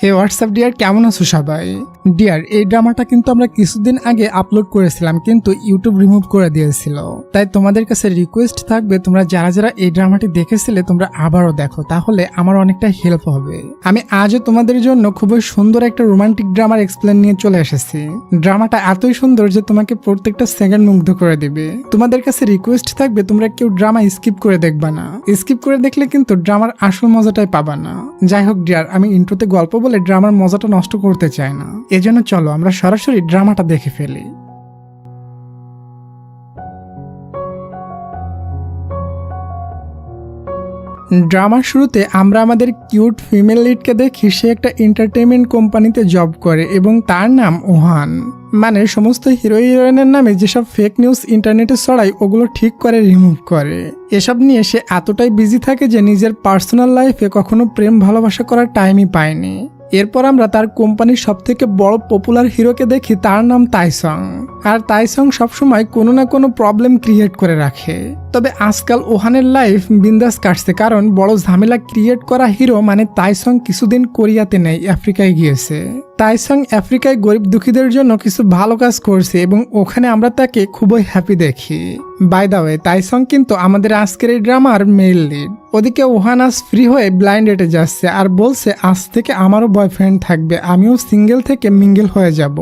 হে WhatsApp deer, কেমন আছো সবাই? ডিয়ার, এই ড্রামাটা কিন্তু আমরা কিছুদিন আগে আপলোড করেছিলাম, কিন্তু ইউটিউব রিমুভ করে দিয়েছিল। তাই তোমাদের কাছে রিকোয়েস্ট থাকবে, তোমরা যারা যারা এই ড্রামাটি দেখেছিলে তোমরা আবারও দেখো, তাহলে আমার অনেকটা হেল্প হবে। আমি আজও তোমাদের জন্য খুবই সুন্দর একটা রোমান্টিক ড্রামার এক্সপ্লেন নিয়ে চলে এসেছি। ড্রামাটা এতই সুন্দর যে তোমাকে প্রত্যেকটা সেকেন্ড মুগ্ধ করে দিবে। তোমাদের কাছে রিকোয়েস্ট থাকবে, তোমরা কেউ ড্রামা স্কিপ করে দেখবা না। স্কিপ করে দেখলে কিন্তু ড্রামার আসল মজাটাই পাবা না। যাই হোক ডিয়ার, আমি ইন্ট্রোতে গল্প বলে ড্রামার মজাটা নষ্ট করতে চাই না, এজন্য চলো আমরা সরাসরি ড্রামাটা দেখে ফেলি। ড্রামার শুরুতে আমরা আমাদের কিউট ফিমেল লিডকে দেখি। সে একটা এন্টারটেইনমেন্ট কোম্পানিতে জব করে এবং তার নাম ওহান। মানে সমস্ত হিরো হিরোইনের নামে যেসব ফেক নিউজ ইন্টারনেটে ছড়ায় ওগুলো ঠিক করে রিমুভ করে। এসব নিয়ে সে এতটাই বিজি থাকে যে নিজের পার্সোনাল লাইফে কখনো প্রেম ভালোবাসা করার টাইমই পায়নি। এরপর আমরা তার কোম্পানির সবথেকে বড় পপুলার হিরোকে দেখি, তার নাম তাইসং। আর তাইসং সবসময় কোনো না কোনো প্রবলেম ক্রিয়েট করে রাখে। তবে আজকাল ওহানের লাইফ বিন্দাস কাটছে, কারণ বড় ঝামেলা ক্রিয়েট করা হিরো মানে তাইসং কিছুদিন কোরিয়াতে নেই, আফ্রিকায় গিয়েছে। তাইসং আফ্রিকায় গরিব দুঃখীদের জন্য কিছু ভালো কাজ করছে এবং ওখানে আমরা তাকে খুবই হ্যাপি দেখি। বাই দা ওয়ে, তাইসং কিন্তু আমাদের আজকের এই ড্রামার মেইল লিড। ওদিকে ওহান আজ ফ্রি হয়ে ব্লাইন্ড ডেটে যাচ্ছে আর বলছে আজ থেকে আমারও বয়ফ্রেন্ড থাকবে, আমিও সিঙ্গেল থেকে মিঙ্গেল হয়ে যাব।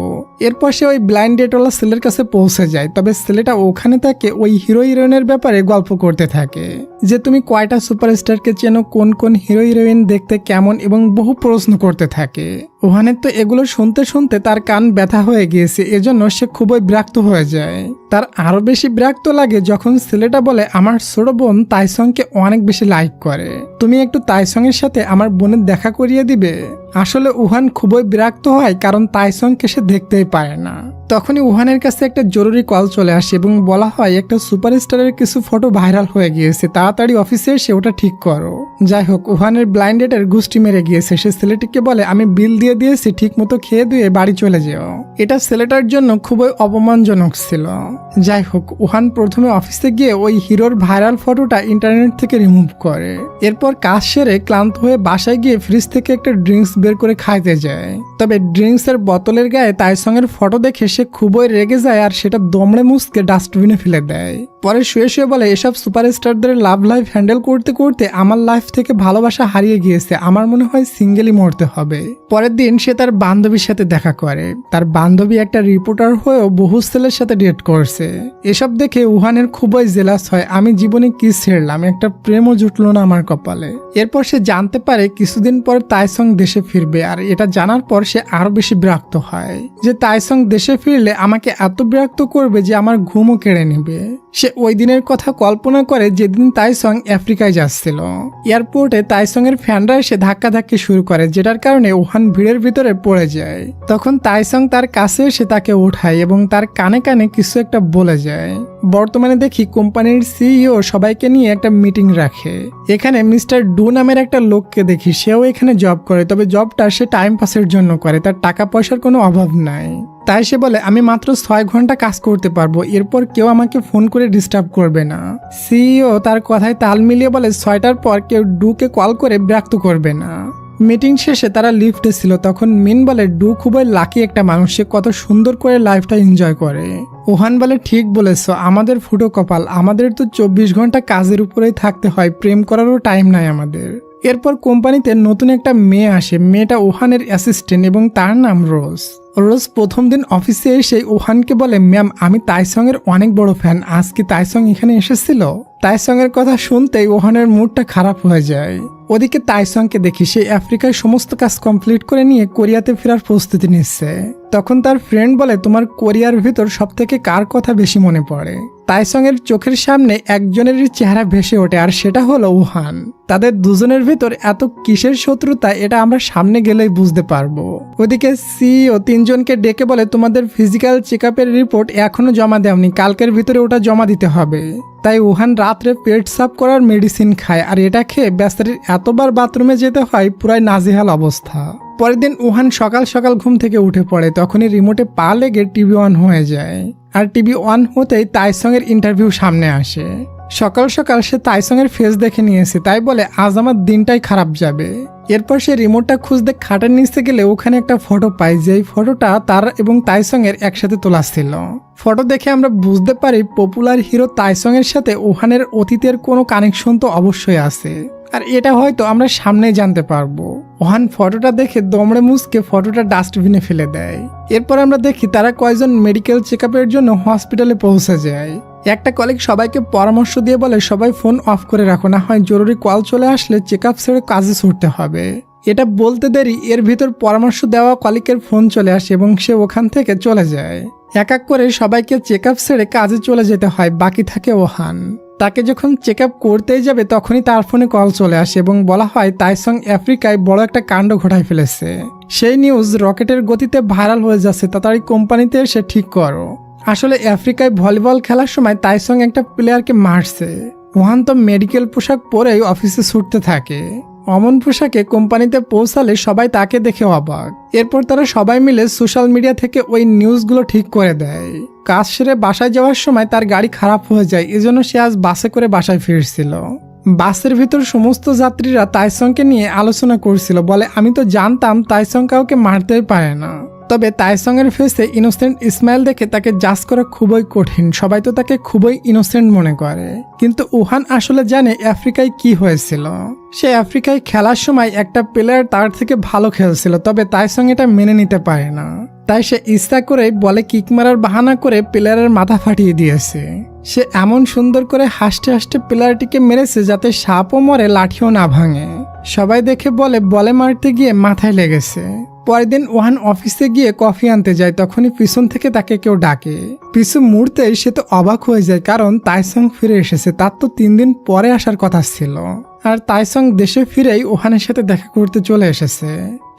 এরপর সে ওই ব্লাইন্ড ডেটওয়ালা ছেলের কাছে পৌঁছে যায়। তবে ছেলেটা ওখানে তাকে ওই হিরো হিরোইনের ব্যাপারে গল্প করতে থাকে, যে তুমি কয়টা সুপারস্টারকে চেনো, কোন কোন হিরো হিরোইন দেখতে কেমন, এবং বহু প্রশ্ন করতে থাকে। ওহানের তো এগুলো শুনতে শুনতে তার কান ব্যথা হয়ে গিয়েছে, এজন্য সে খুবই বিরক্ত হয়ে যায়। তার আরো বেশি বিরক্ত লাগে যখন ছেলেটা বলে আমার ছোট বোন তাইসংকে অনেক বেশি লাইক করে, তুমি একটু তাইসং এর সাথে আমার বোনের দেখা করিয়ে দিবে। আসলে উহান খুবই বিরক্ত হয়, কারণ তাইসংকে সে দেখতেই পারে না। তখনই উহানের কাছে একটা জরুরি কল চলে আসে এবং বলা হয় একটা সুপারস্টারের কিছু ফটো ভাইরাল হয়ে গিয়েছে, তাড়াতাড়ি অফিসে এসে ওটা ঠিক করো। যাই হোক, উহানের ব্লাইন্ড ডেটের গুষ্টি মেরে গিয়েছে। সে ছেলেটিকে বলে আমি বিল দিয়ে দিয়েছি, ঠিক মতো খেয়ে দিয়ে বাড়ি চলে যেও। এটা ছেলেটার জন্য খুবই অপমানজনক ছিল। যাই হোক, উহান প্রথমে অফিসে গিয়ে ওই হিরোর ভাইরাল ফটোটা ইন্টারনেট থেকে রিমুভ করে। এরপর কাজ সেরে ক্লান্ত হয়ে বাসায় গিয়ে ফ্রিজ থেকে একটা ড্রিঙ্কস বের করে খাইতে যায়। তবে ড্রিঙ্কস এর বোতলের গায়ে তাইসং এর ফটো দেখে সে খুবই রেগে যায় আর সেটা দমড়ে মুচকে ডাস্টবিনে ফেলে দেয়। পরে শুয়ে শুয়ে বলে এসব সুপারস্টারদের লাভ লাইফ হ্যান্ডেল করতে করতে আমার লাইফ থেকে ভালোবাসা হারিয়ে গিয়েছে, আমার মনে হয় সিঙ্গেলই মরতে হবে। পরের দিন সে তার বান্ধবীর সাথে দেখা করে। তার বান্ধবী একটা রিপোর্টার হয়েও বহু ছেলের সাথে ডেট করছে। এসব দেখে উহানের খুবই জেলাস হয়, আমি জীবনে কি ছেড়লাম, একটা প্রেমও জুটলো না আমার কপালে। এরপর সে জানতে পারে কিছুদিন পর তাইসং দেশে ফিরবে, আর এটা জানার পর সে আরো বেশি বিরক্ত হয় যে তাইসং দেশে ফিরলে আমাকে এত বিরক্ত করবে যে আমার ঘুমও কেড়ে নেবে। সে ওই দিনের কথা কল্পনা করে যেদিন তাইসং আফ্রিকায় যাচ্ছিল। এয়ারপোর্টে তাইসং এর ফ্যানরা এসে ধাক্কাধাক্কি শুরু করে, যেটার কারণে ওহান ভিড়ের ভিতরে পড়ে যায়। তখন তাইসং তার কাছে এসে তাকে ওঠায় এবং তার কানে কানে কিছু একটা বলে যায়। বর্তমানে দেখি কোম্পানির সিইও সবাইকে নিয়ে একটা মিটিং রাখে। এখানে মিস্টার ডু নামের একটা লোককে দেখি, সেও এখানে জব করে। তবে জবটা সে টাইম পাসের জন্য করে, তার টাকা পয়সার কোনো অভাব নাই। তাই সে বলে আমি মাত্র 6 ঘন্টা কাজ করতে পারবো, এরপর কেউ আমাকে ফোন করে ডিস্টার্ব করবে না। সিইও তার কথায় তাল মিলিয়ে বলে 6টার পর কেউ ডুকে কল করে বিরক্ত করবে না। মিটিং শেষে তারা লিফটে ছিল, তখন মিন বলে ডু খুবই লাকি একটা মানুষ, সে কত সুন্দর করে লাইফটা এনজয় করে। ওহান বলে ঠিক বলেছ, আমাদের ফুটো কপাল, আমাদের তো 24 ঘন্টা কাজের উপরেই থাকতে হয়, প্রেম করারও টাইম নাই আমাদের। এরপর কোম্পানিতে নতুন একটা মেয়ে আসে। মেয়েটা ওহানের অ্যাসিস্ট্যান্ট এবং তার নাম রোজ। রোজ প্রথম দিন অফিসে এসে ওহানকে বলে ম্যাম, আমি তাইসং এর অনেক বড় ফ্যান, আজকে তাইসং এখানে এসেছিল। তাইসং এর কথা শুনতেই ওহানের মুডটা খারাপ হয়ে যায়। ওদিকে তাইসংকে দেখি, সে আফ্রিকায় সমস্ত কাজ কমপ্লিট করে নিয়ে কোরিয়াতে ফেরার প্রস্তুতি নিচ্ছে। তখন তার ফ্রেন্ড বলে তোমার কোরিয়ার ভিতর সব থেকে কার কথা বেশি মনে পড়ে? তাইসং এর চোখের সামনে একজনেরই চেহারা ভেসে ওঠে, আর সেটা হলো ওহান। তাদের দুজনের ভিতর এত কিসের শত্রুতা, এটা আমরা সামনে গেলেই বুঝতে পারবো। ওদিকে সিইও 3 জনকে ডেকে বলে তোমাদের ফিজিক্যাল চেকআপের রিপোর্ট এখনো জমা দেওনি, কালকের ভিতরে ওটা জমা দিতে হবে। তাই ওহান রাত্রে পেট সাফ করার মেডিসিন খায়, আর এটা খেয়ে বেচারির এতবার বাথরুমে যেতে হয়, পুরাই নাজেহাল অবস্থা। পরের দিন ওহান সকাল সকাল ঘুম থেকে উঠে পড়ে, তখনই রিমোটে পা লেগে টিভি অন হয়ে যায়। আর টিভি অন হতেই তাইসং এর ইন্টারভিউ সামনে আসে। সকাল সকাল সে তাইসং এর ফেস দেখে নিয়েছে, তাই বলে আজ আমার দিনটাই খারাপ যাবে। এরপর সে রিমোটটা খুঁজতে খাটের নিচে গেলে ওখানে একটা ফটো পাই, যে ফটোটা তার এবং তাইসং এর একসাথে তোলা ছিল। ফটো দেখে আমরা বুঝতে পারি পপুলার হিরো তাইসং এর সাথে ওহানের অতীতের কোনো কানেকশন তো অবশ্যই আছে, আর এটা হয়তো আমরা সামনেই জানতে পারবো। ওহান ফটোটা দেখে দমড়ে মুচকে ফটোটা ডাস্টবিনে ফেলে দেয়। এরপর আমরা দেখি তারা কয়েকজন মেডিকেল চেক আপের জন্য হসপিটালে পৌঁছে যায়। একটা কলিগ সবাইকে পরামর্শ দিয়ে বলে সবাই ফোন অফ করে রাখো, না হয় জরুরি কল চলে আসলে চেক আপ ছেড়ে কাজে ছুটতে হবে। এটা বলতে দেরি এর ভিতর পরামর্শ দেওয়া কলিকের ফোন চলে আসে এবং সে ওখান থেকে চলে যায়। এক এক করে সবাইকে চেক আপ ছেড়ে কাজে চলে যেতে হয়, বাকি থাকে ওহান। তাকে যখন চেক আপ করতেই যাবে তখনই তার ফোনে কল চলে আসে এবং বলা হয় তাইসং আফ্রিকায় বড় একটা কাণ্ড ঘটায় ফেলেছে। সেই নিউজ রকেটের গতিতে ভাইরাল হয়ে যাচ্ছে, তাড়াতাড়ি কোম্পানিতে এসে ঠিক করো। আসলে আফ্রিকায় ভলিবল খেলার সময় তাইসং একটা প্লেয়ারকে মারছে। ওহান তো মেডিকেল পোশাক পরেই অফিসে ছুটতে থাকে। অমন পোশাকে কোম্পানিতে পৌঁছালে সবাই তাকে দেখে অবাক। এরপর তারা সবাই মিলে সোশ্যাল মিডিয়া থেকে ওই নিউজগুলো ঠিক করে দেয়। কাজ সেরে বাসায় যাওয়ার সময় তার গাড়ি খারাপ হয়ে যায়, এজন্য সে আজ বাসে করে বাসায় ফিরছিল। বাসের ভিতর সমস্ত যাত্রীরা তাইসংকে নিয়ে আলোচনা করছিল, বলে আমি তো জানতাম তাইসং কাউকে মারতেই পারে না। তবে তাইসং এর ফেসে ইনোসেন্ট স্মাইল দেখে তাকে জাজ করা খুবই কঠিন, সবাই তো তাকে খুবই ইনোসেন্ট মনে করে। কিন্তু ওহান আসলে জানে আফ্রিকায় কি হয়েছিল। সে আফ্রিকায় খেলার সময় একটা প্লেয়ার তার থেকে ভালো খেলছিল, তবে তাইসং এটা মেনে নিতে পারে না। তাই সে ইচ্ছা করে বলে কিক মারার বাহানা করে প্লেয়ারের মাথা ফাটিয়ে দিয়েছে। সে এমন সুন্দর করে হাসতে হাসতে প্লেয়ারটিকে মেরেছে যাতে সাপও মরে লাঠিও না ভাঙে। সবাই দেখে বলে মারতে গিয়ে মাথায় লেগেছে। পরের দিন ওহান অফিসে গিয়ে কফি আনতে যায়, তখনই পিছন থেকে তাকে কেউ ডাকে। পিছু মুহূর্তেই সে তো অবাক হয়ে যায়, কারণ তাইসং ফিরে এসেছে। তার তো 3 দিন পরে আসার কথা ছিল। আর তাইসং দেশে ফিরেই ওহানের সাথে দেখা করতে চলে এসেছে।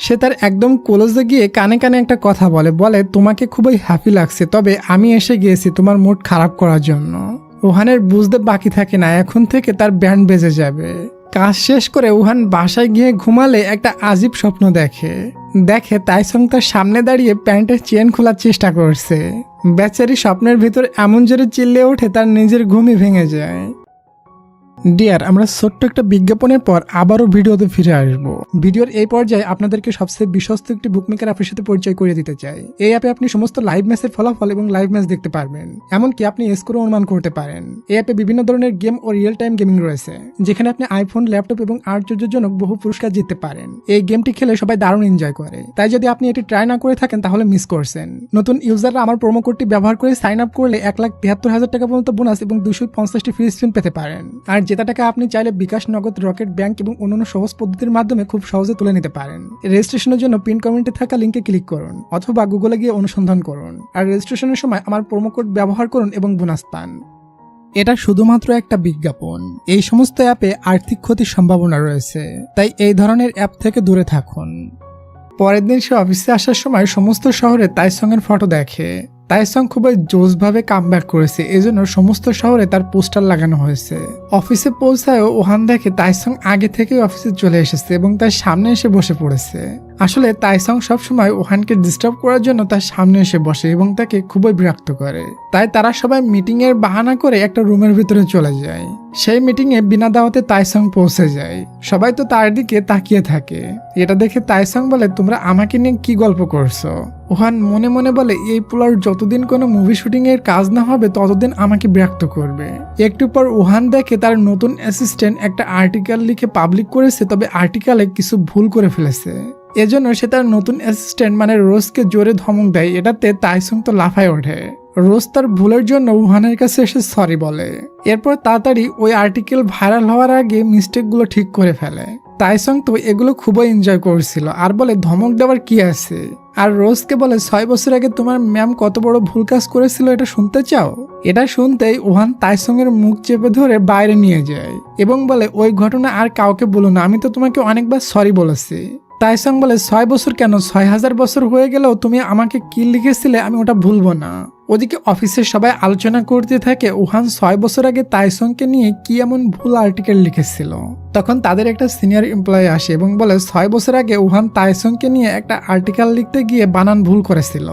সে তার একদম ক্লোজে গিয়ে কানে কানে একটা কথা বলে তোমাকে খুবই হ্যাপি লাগছে, তবে আমি এসে গিয়েছি তোমার মুড খারাপ করার জন্য। ওহানের বুঝতে বাকি থাকে না, এখন থেকে তার ব্যান্ড বেজে যাবে। কাজ শেষ করে ওহান বাসায় গিয়ে ঘুমালে একটা আজীব স্বপ্ন দেখে তাইসং তার সামনে দাঁড়িয়ে প্যান্টের চেন খোলার চেষ্টা করছে। বেচারি স্বপ্নের ভিতর এমন জোরে চিল্লে ওঠে তার নিজের ঘুমই ভেঙে যায়। ডিয়ার, আমরা ছোট্ট একটা বিজ্ঞাপনের পর আবারও ভিডিওতে ফিরে আসবো। ভিডিওর এই পর্যায়ে আপনাদেরকে সবচেয়ে বিশ্বস্ত একটি বুকমেকার অ্যাপের সাথে পরিচয় করে দিতে চাই। এই অ্যাপে আপনি সমস্ত লাইভ ম্যাচের ফলাফল এবং লাইভ ম্যাচ দেখতে পারবেন, এমনকি আপনি স্কোর অনুমান করতে পারেন। এই অ্যাপে বিভিন্ন ধরনের গেম ও রিয়েল টাইম গেমিং রয়েছে, যেখানে আপনি আইফোন, ল্যাপটপ এবং আশ্চর্যজনক বহু পুরস্কার জিততে পারেন। এই গেমটি খেলে সবাই দারুণ এনজয় করে, তাই যদি আপনি এটি ট্রাই না করে থাকেন তাহলে মিস করছেন। নতুন ইউজাররা আমার প্রোমো কোডটি ব্যবহার করে সাইন আপ করলে 1,73,000 টাকা পর্যন্ত বোনাস এবং 250টি ফ্রি স্পিন পেতে পারেন। আর জেতা টাকা আপনি চাইলে বিকাশ, নগদ, রকেট, ব্যাংক এবং অন্যান্য সহজ পদ্ধতির মাধ্যমে খুব সহজে তুলে নিতে পারেন। রেজিস্ট্রেশনের জন্য পিন কমেন্টে থাকা লিঙ্কে ক্লিক করুন অথবা গুগলে গিয়ে অনুসন্ধান করুন। আর রেজিস্ট্রেশনের সময় আমার প্রোমো কোড ব্যবহার করুন এবং বোনাস পান। এটা শুধুমাত্র একটা বিজ্ঞাপন। এই সমস্ত অ্যাপে আর্থিক ক্ষতির সম্ভাবনা রয়েছে, তাই এই ধরনের অ্যাপ থেকে দূরে থাকুন। পরের দিন সে অফিসে আসার সময় সমস্ত শহরে তাইসং এর ফটো দেখে। তাইসং খুবই জোশভাবে কামব্যাক করেছে, এজন্য সমস্ত শহরে তার পোস্টার লাগানো হয়েছে। অফিসে পৌঁছায়ও ওহান দেখে তাইসং আগে থেকেই অফিসে চলে এসেছে এবং তার সামনে এসে বসে পড়েছে। আসলে তাইসং সবসময় ওহানকে ডিস্টার্ব করার জন্য তার সামনে এসে বসে এবং তাকে খুবই বিরক্ত করে। তাই তারা সবাই মিটিং এর বাহানা করে একটা রুমের ভিতরে চলে যায়। সেই মিটিং এ বিনা দাওয়াতে তাইসং পৌঁছে যায়। সবাই তো তার দিকে তাকিয়ে থাকে। এটা দেখে তাইসং বলে তোমরা আমাকে নিয়ে কি গল্প করছো। ওহান মনে মনে বলে এই পোলার যতদিন কোনো মুভি শুটিং এর কাজ না হবে ততদিন আমাকে বিরক্ত করবে। একটু পর ওহান দেখে তার নতুন অ্যাসিস্ট্যান্ট একটা আর্টিকেল লিখে পাবলিক করেছে, তবে আর্টিকেলে কিছু ভুল করে ফেলেছে। এজন্য সে তার নতুন অ্যাসিস্ট্যান্ট মানে রোজকে জোরে ধমক দেয়। এটাতে তাইসং তো লাফায় ওঠে। রোজ তার ভুলের জন্য ওহানের কাছে এসে সরি বলে। এরপর তাড়াতাড়ি ওই আর্টিকেল ভাইরাল হওয়ার আগে মিস্টেকগুলো ঠিক করে ফেলে। তাইসং তো এগুলো খুবই এনজয় করছিল আর বলে ধমক দেওয়ার কি আছে। আর রোজকে বলে 6 বছর আগে তোমার ম্যাম কত বড় ভুল কাজ করেছিল এটা শুনতে চাও। এটা শুনতেই ওহান তাইসং এর মুখ চেপে ধরে বাইরে নিয়ে যায় এবং বলে ওই ঘটনা আর কাউকে বলো না, আমি তো তোমাকে অনেকবার সরি বলেছি। তাইসং বলে 6 বছর কেন, 6,000 বছর হয়ে গেলেও তুমি আমাকে কি লিখেছিলে আমি ওটা ভুলবো না। ওদিকে অফিসের সবাই আলোচনা করতে থাকে ওহান 6 বছর আগে তাইসংকে নিয়ে কি এমন ভুল আর্টিকেল লিখেছিল। তখন তাদের একটা সিনিয়র এমপ্লয়ি আসে এবং বলে 6 বছর আগে ওহান তাইসংকে নিয়ে একটা আর্টিকেল লিখতে গিয়ে বানান ভুল করেছিল।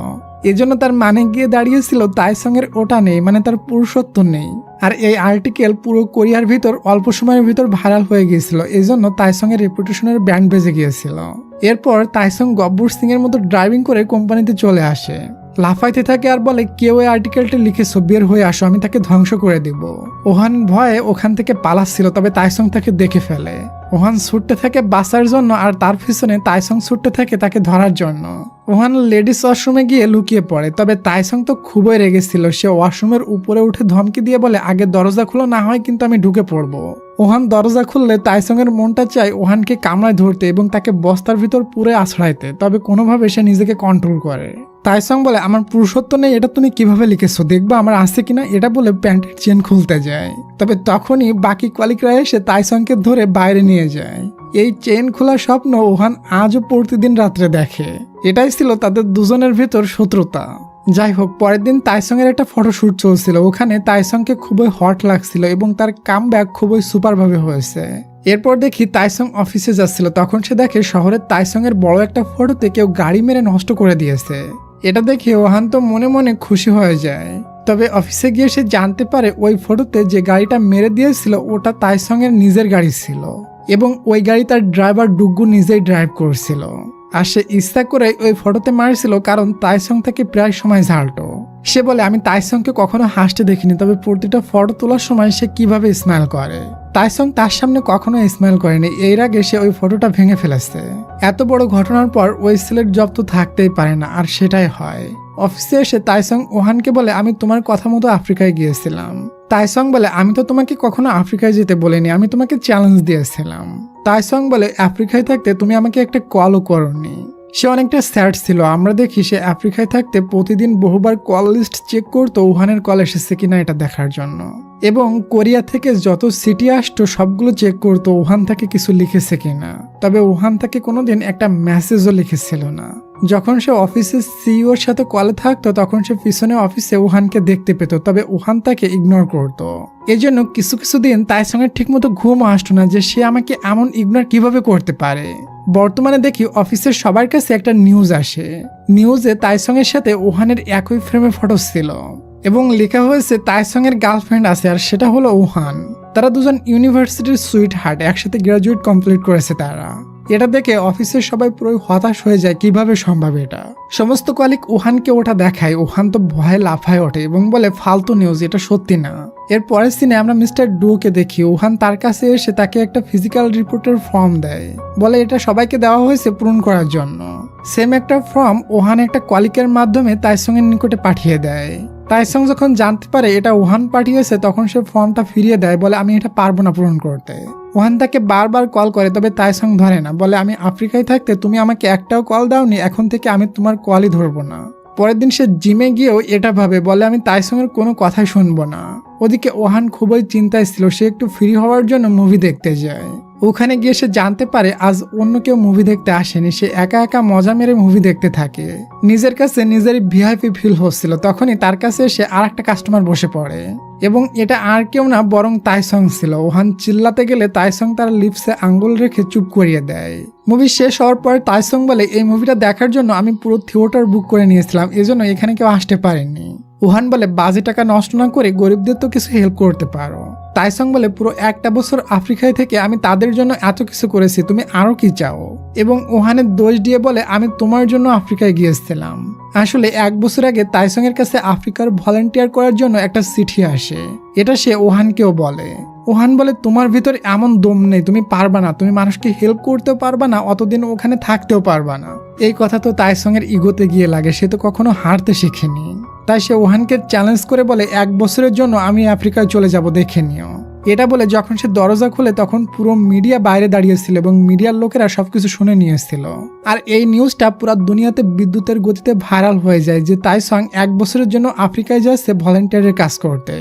এজন্য তার মানে গিয়ে দাঁড়িয়েছিল তাইসং এর ওটা নেই, মানে তার পুরুষত্ব নেই। আর এই আর্টিকেল পুরো কোরিয়ার ভিতর অল্প সময়ের ভিতর ভাইরাল হয়ে গিয়েছিল, এই জন্য তাইসংয়ের রেপুটেশনের ব্যান্ড বেজে গিয়েছিল। এরপর তাইসং গব্বর সিং এর মতো ড্রাইভিং করে কোম্পানিতে চলে আসে, লাফাইতে থাকে আর বলে কেউ এই আর্টিকেলটি লিখেছো, বের হয়ে আসো, আমি তাকে ধ্বংস করে দিব। ওহান ভয়ে ওখান থেকে পালাচ্ছিল, তবে তাইসং তাকে দেখে ফেলে। ওহান ছুটতে থাকে বাঁচার জন্য আর তার পিছনে তাইসং ছুটতে থাকে তাকে ধরার জন্য। ওহান লেডিস ওয়াশরুমে গিয়ে লুকিয়ে পড়ে, তবে তাইসং তো খুবই রেগেছিল। সে ওয়াশরুমের উপরে উঠে ধমকি দিয়ে বলে আগে দরজা খুলো, না হয় কিন্তু আমি ঢুকে পড়বো। ওহান দরজা খুললে তাইসং এর মনটা চায় ওহানকে কামড়ায় ধরতে এবং তাকে বস্তার ভিতর পুরে আছড়াইতে, তবে কোনোভাবে সে নিজেকে কন্ট্রোল করে। তাইসং বলে আমার পুরুষত্ব নেই, এটা তুমি কিভাবে লিখেছো, দেখবা আমার আছে কিনা। এটা বলে প্যান্টের চেন খুলতে যায়, তবে তখনই বাকি কলিকরা এসে তাইসংকে ধরে বাইরে নিয়ে যায়। এই চেন খোলার স্বপ্ন ওহান আজও প্রতিদিন রাত্রে দেখে। এটাই ছিল তাদের দুজনের ভিতর শত্রুতা। যাই হোক, পরের দিন তাইসং এর একটা ফটোশুট চলছিল, ওখানে তাইসংকে খুবই হট লাগছিল এবং তার কামব্যাক খুবই সুপারভাবে হয়েছে। এরপর দেখি তাইসং অফিসে যাচ্ছিল, তখন সে দেখে শহরের তাইসং এর বড় একটা ফটোতে কেউ গাড়ি মেরে নষ্ট করে দিয়েছে। এটা দেখে ওহান তো মনে মনে খুশি হয়ে যায়, তবে অফিসে গিয়ে সে জানতে পারে ওই ফটোতে যে গাড়িটা মেরে দিয়েছিল ওটা তাইসং এর নিজের গাড়ি ছিল এবং ওই গাড়ি তার ড্রাইভার ডুগ্গু নিজেই ড্রাইভ করছিল। আর সে ইচ্ছা করে ওই ফটোতে মারছিল কারণ তাইসং তাকে প্রায় সময় ঝাড়তো। সে বলে আমি তাইসংকে কখনো হাসতে দেখিনি, তবে প্রতিটা ফটো তোলার সময় সে কিভাবে স্মাইল করে। তাইসং তার সামনে কখনো স্মাইল করেনি, এর আগে সে ওই ফটোটা ভেঙে ফেলেছে। এত বড় ঘটনার পর ওই ছেলের জব তো থাকতেই পারে না, আর সেটাই হয়। অফিসে এসে তাইসং ওহানকে বলে আমি তোমার কথা মতো আফ্রিকায় গিয়েছিলাম। তাইসং বলে আমি তো তোমাকে কখনো আফ্রিকায় যেতে বলিনি, আমি তোমাকে চ্যালেঞ্জ দিয়েছিলাম। তাইসং বলে আফ্রিকায় থাকতে তুমি আমাকে একটা কলও করোনি। সে অনেকটা স্যাড ছিল। আমরা দেখি সে আফ্রিকায় থাকতে প্রতিদিন বহুবার কল লিস্ট চেক করতো উহানের কল এসেছে কিনা এটা দেখার জন্য, এবং কোরিয়া থেকে যত সিটি আসতো সবগুলো চেক করতো উহান তাকে কিছু লিখেছে কিনা। তবে উহান তাকে কোনোদিন একটা মেসেজও লিখেছিল না। যখন সে অফিসের সিইওর সাথে কলে থাকতো তখন সে পিছনে অফিসে উহানকে দেখতে পেত, তবে উহান তাকে ইগনোর করতো। এজন্য কিছু কিছু দিন তাইসং এর ঠিক মতো ঘুম আসতো না যে সে আমাকে এমন ইগনোর কিভাবে করতে পারে। বর্তমানে দেখি অফিসের সবার কাছে একটা নিউজ আসে, নিউজে তাইসং এর সাথে উহানের একই ফ্রেমে ফটো ছিল এবং লেখা হয়েছে তাইসং এর গার্লফ্রেন্ড আছে আর সেটা হলো উহান। তারা দুজন ইউনিভার্সিটির সুইট হার্ট, একসাথে গ্রাজুয়েট কমপ্লিট করেছে তারা। এটা দেখে অফিসের সবাই পুরো হতাশ হয়ে যায়, কিভাবে সম্ভব এটা। সমস্ত কলিগ উহানকে ওটা দেখায়, উহান তো ভয়ে লাফায় ওঠে এবং বলে ফালতু নিউজ, এটা সত্যি না। এর পরের সিনে আমরা মিস্টার ডুকে দেখি উহান তার কাছে এসে তাকে একটা ফিজিক্যাল রিপোর্টের ফর্ম দেয়, বলে এটা সবাইকে দেওয়া হয়েছে পূরণ করার জন্য। সেম একটা ফর্ম উহান একটা কলিকের মাধ্যমে তাইসং এর নিকটে পাঠিয়ে দেয়। তাইসং যখন জানতে পারে এটা উহান পাঠিয়েছে তখন সে ফর্মটা ফিরিয়ে দেয়, বলে আমি এটা পারবো না পূরণ করতে। উহান তাকে বারবার কল করে, তবে তাইসং ধরে না, বলে আমি আফ্রিকায় থাকতে তুমি আমাকে একটাও কল দাওনি, এখন থেকে আমি তোমার কলই ধরবো না। পরের দিন সে জিমে গিয়েও এটা ভাবে, বলে আমি তাইসং এর কোনো কথাই শুনবো না। ওদিকে ওহান খুবই চিন্তায় ছিল, সে একটু ফ্রি হওয়ার জন্য মুভি দেখতে যায়। ওখানে গিয়ে সে জানতে পারে আজ অন্য কেউ মুভি দেখতে আসেনি, সে একা একা মজা মেরে মুভি দেখতে থাকে। নিজের কাছে নিজের ভিআইপি ফিল হচ্ছিল, তখনই তার কাছে এসে আর একটা কাস্টমার বসে পড়ে এবং এটা আর কেউ না বরং তাইসং ছিল। ওহান চিল্লাতে গেলে তাইসং তার লিপসে আঙ্গুল রেখে চুপ করিয়ে দেয়। মুভি শেষ হওয়ার পর তাইসং বলে এই মুভিটা দেখার জন্য আমি পুরো থিয়েটার বুক করে নিয়েছিলাম, এজন্য এখানে কেউ আসতে পারেনি। উহান বলে বাজে টাকা নষ্ট না করে গরিবদের তো কিছু হেল্প করতে পারো। তাইসং বলে পুরো একটা বছর আফ্রিকায় থেকে আমি তাদের জন্য এত কিছু করেছি, তুমি আরো কি চাও। এবং উহানের দোষ দিয়ে বলে আমি তোমার জন্য আফ্রিকায় গিয়েছিলাম। আসলে এক বছর আগে তাইসং এর কাছে আফ্রিকার ভলান্টিয়ার করার জন্য একটা চিঠি আসে, এটা সে ওহানকেও বলে। ওহান বলে তোমার ভিতর এমন দম নেই, তুমি পারবা না, তুমি মানুষকে হেল্প করতেও পারবা না, অতদিন ওখানে থাকতেও পারবা না। এই কথা তো তাইসং এর ইগোতে গিয়ে লাগে, সে তো কখনো হারতে শেখেনি। তাই সে ওহানকে চ্যালেঞ্জ করে বলে এক বছরের জন্য আমি আফ্রিকায় চলে যাব, দেখে নিও। এটা বলে যখন সে দরজা খুলে তখন পুরো মিডিয়া বাইরে দাঁড়িয়েছিল এবং মিডিয়ার লোকেরা সবকিছু শুনে নিয়েছিল। আর এই নিউজটা পুরো দুনিয়াতে বিদ্যুতের গতিতে ভাইরাল হয়ে যায় যে তাইসং এক বছরের জন্য আফ্রিকায় যাচ্ছে ভলান্টিয়ারের কাজ করতে।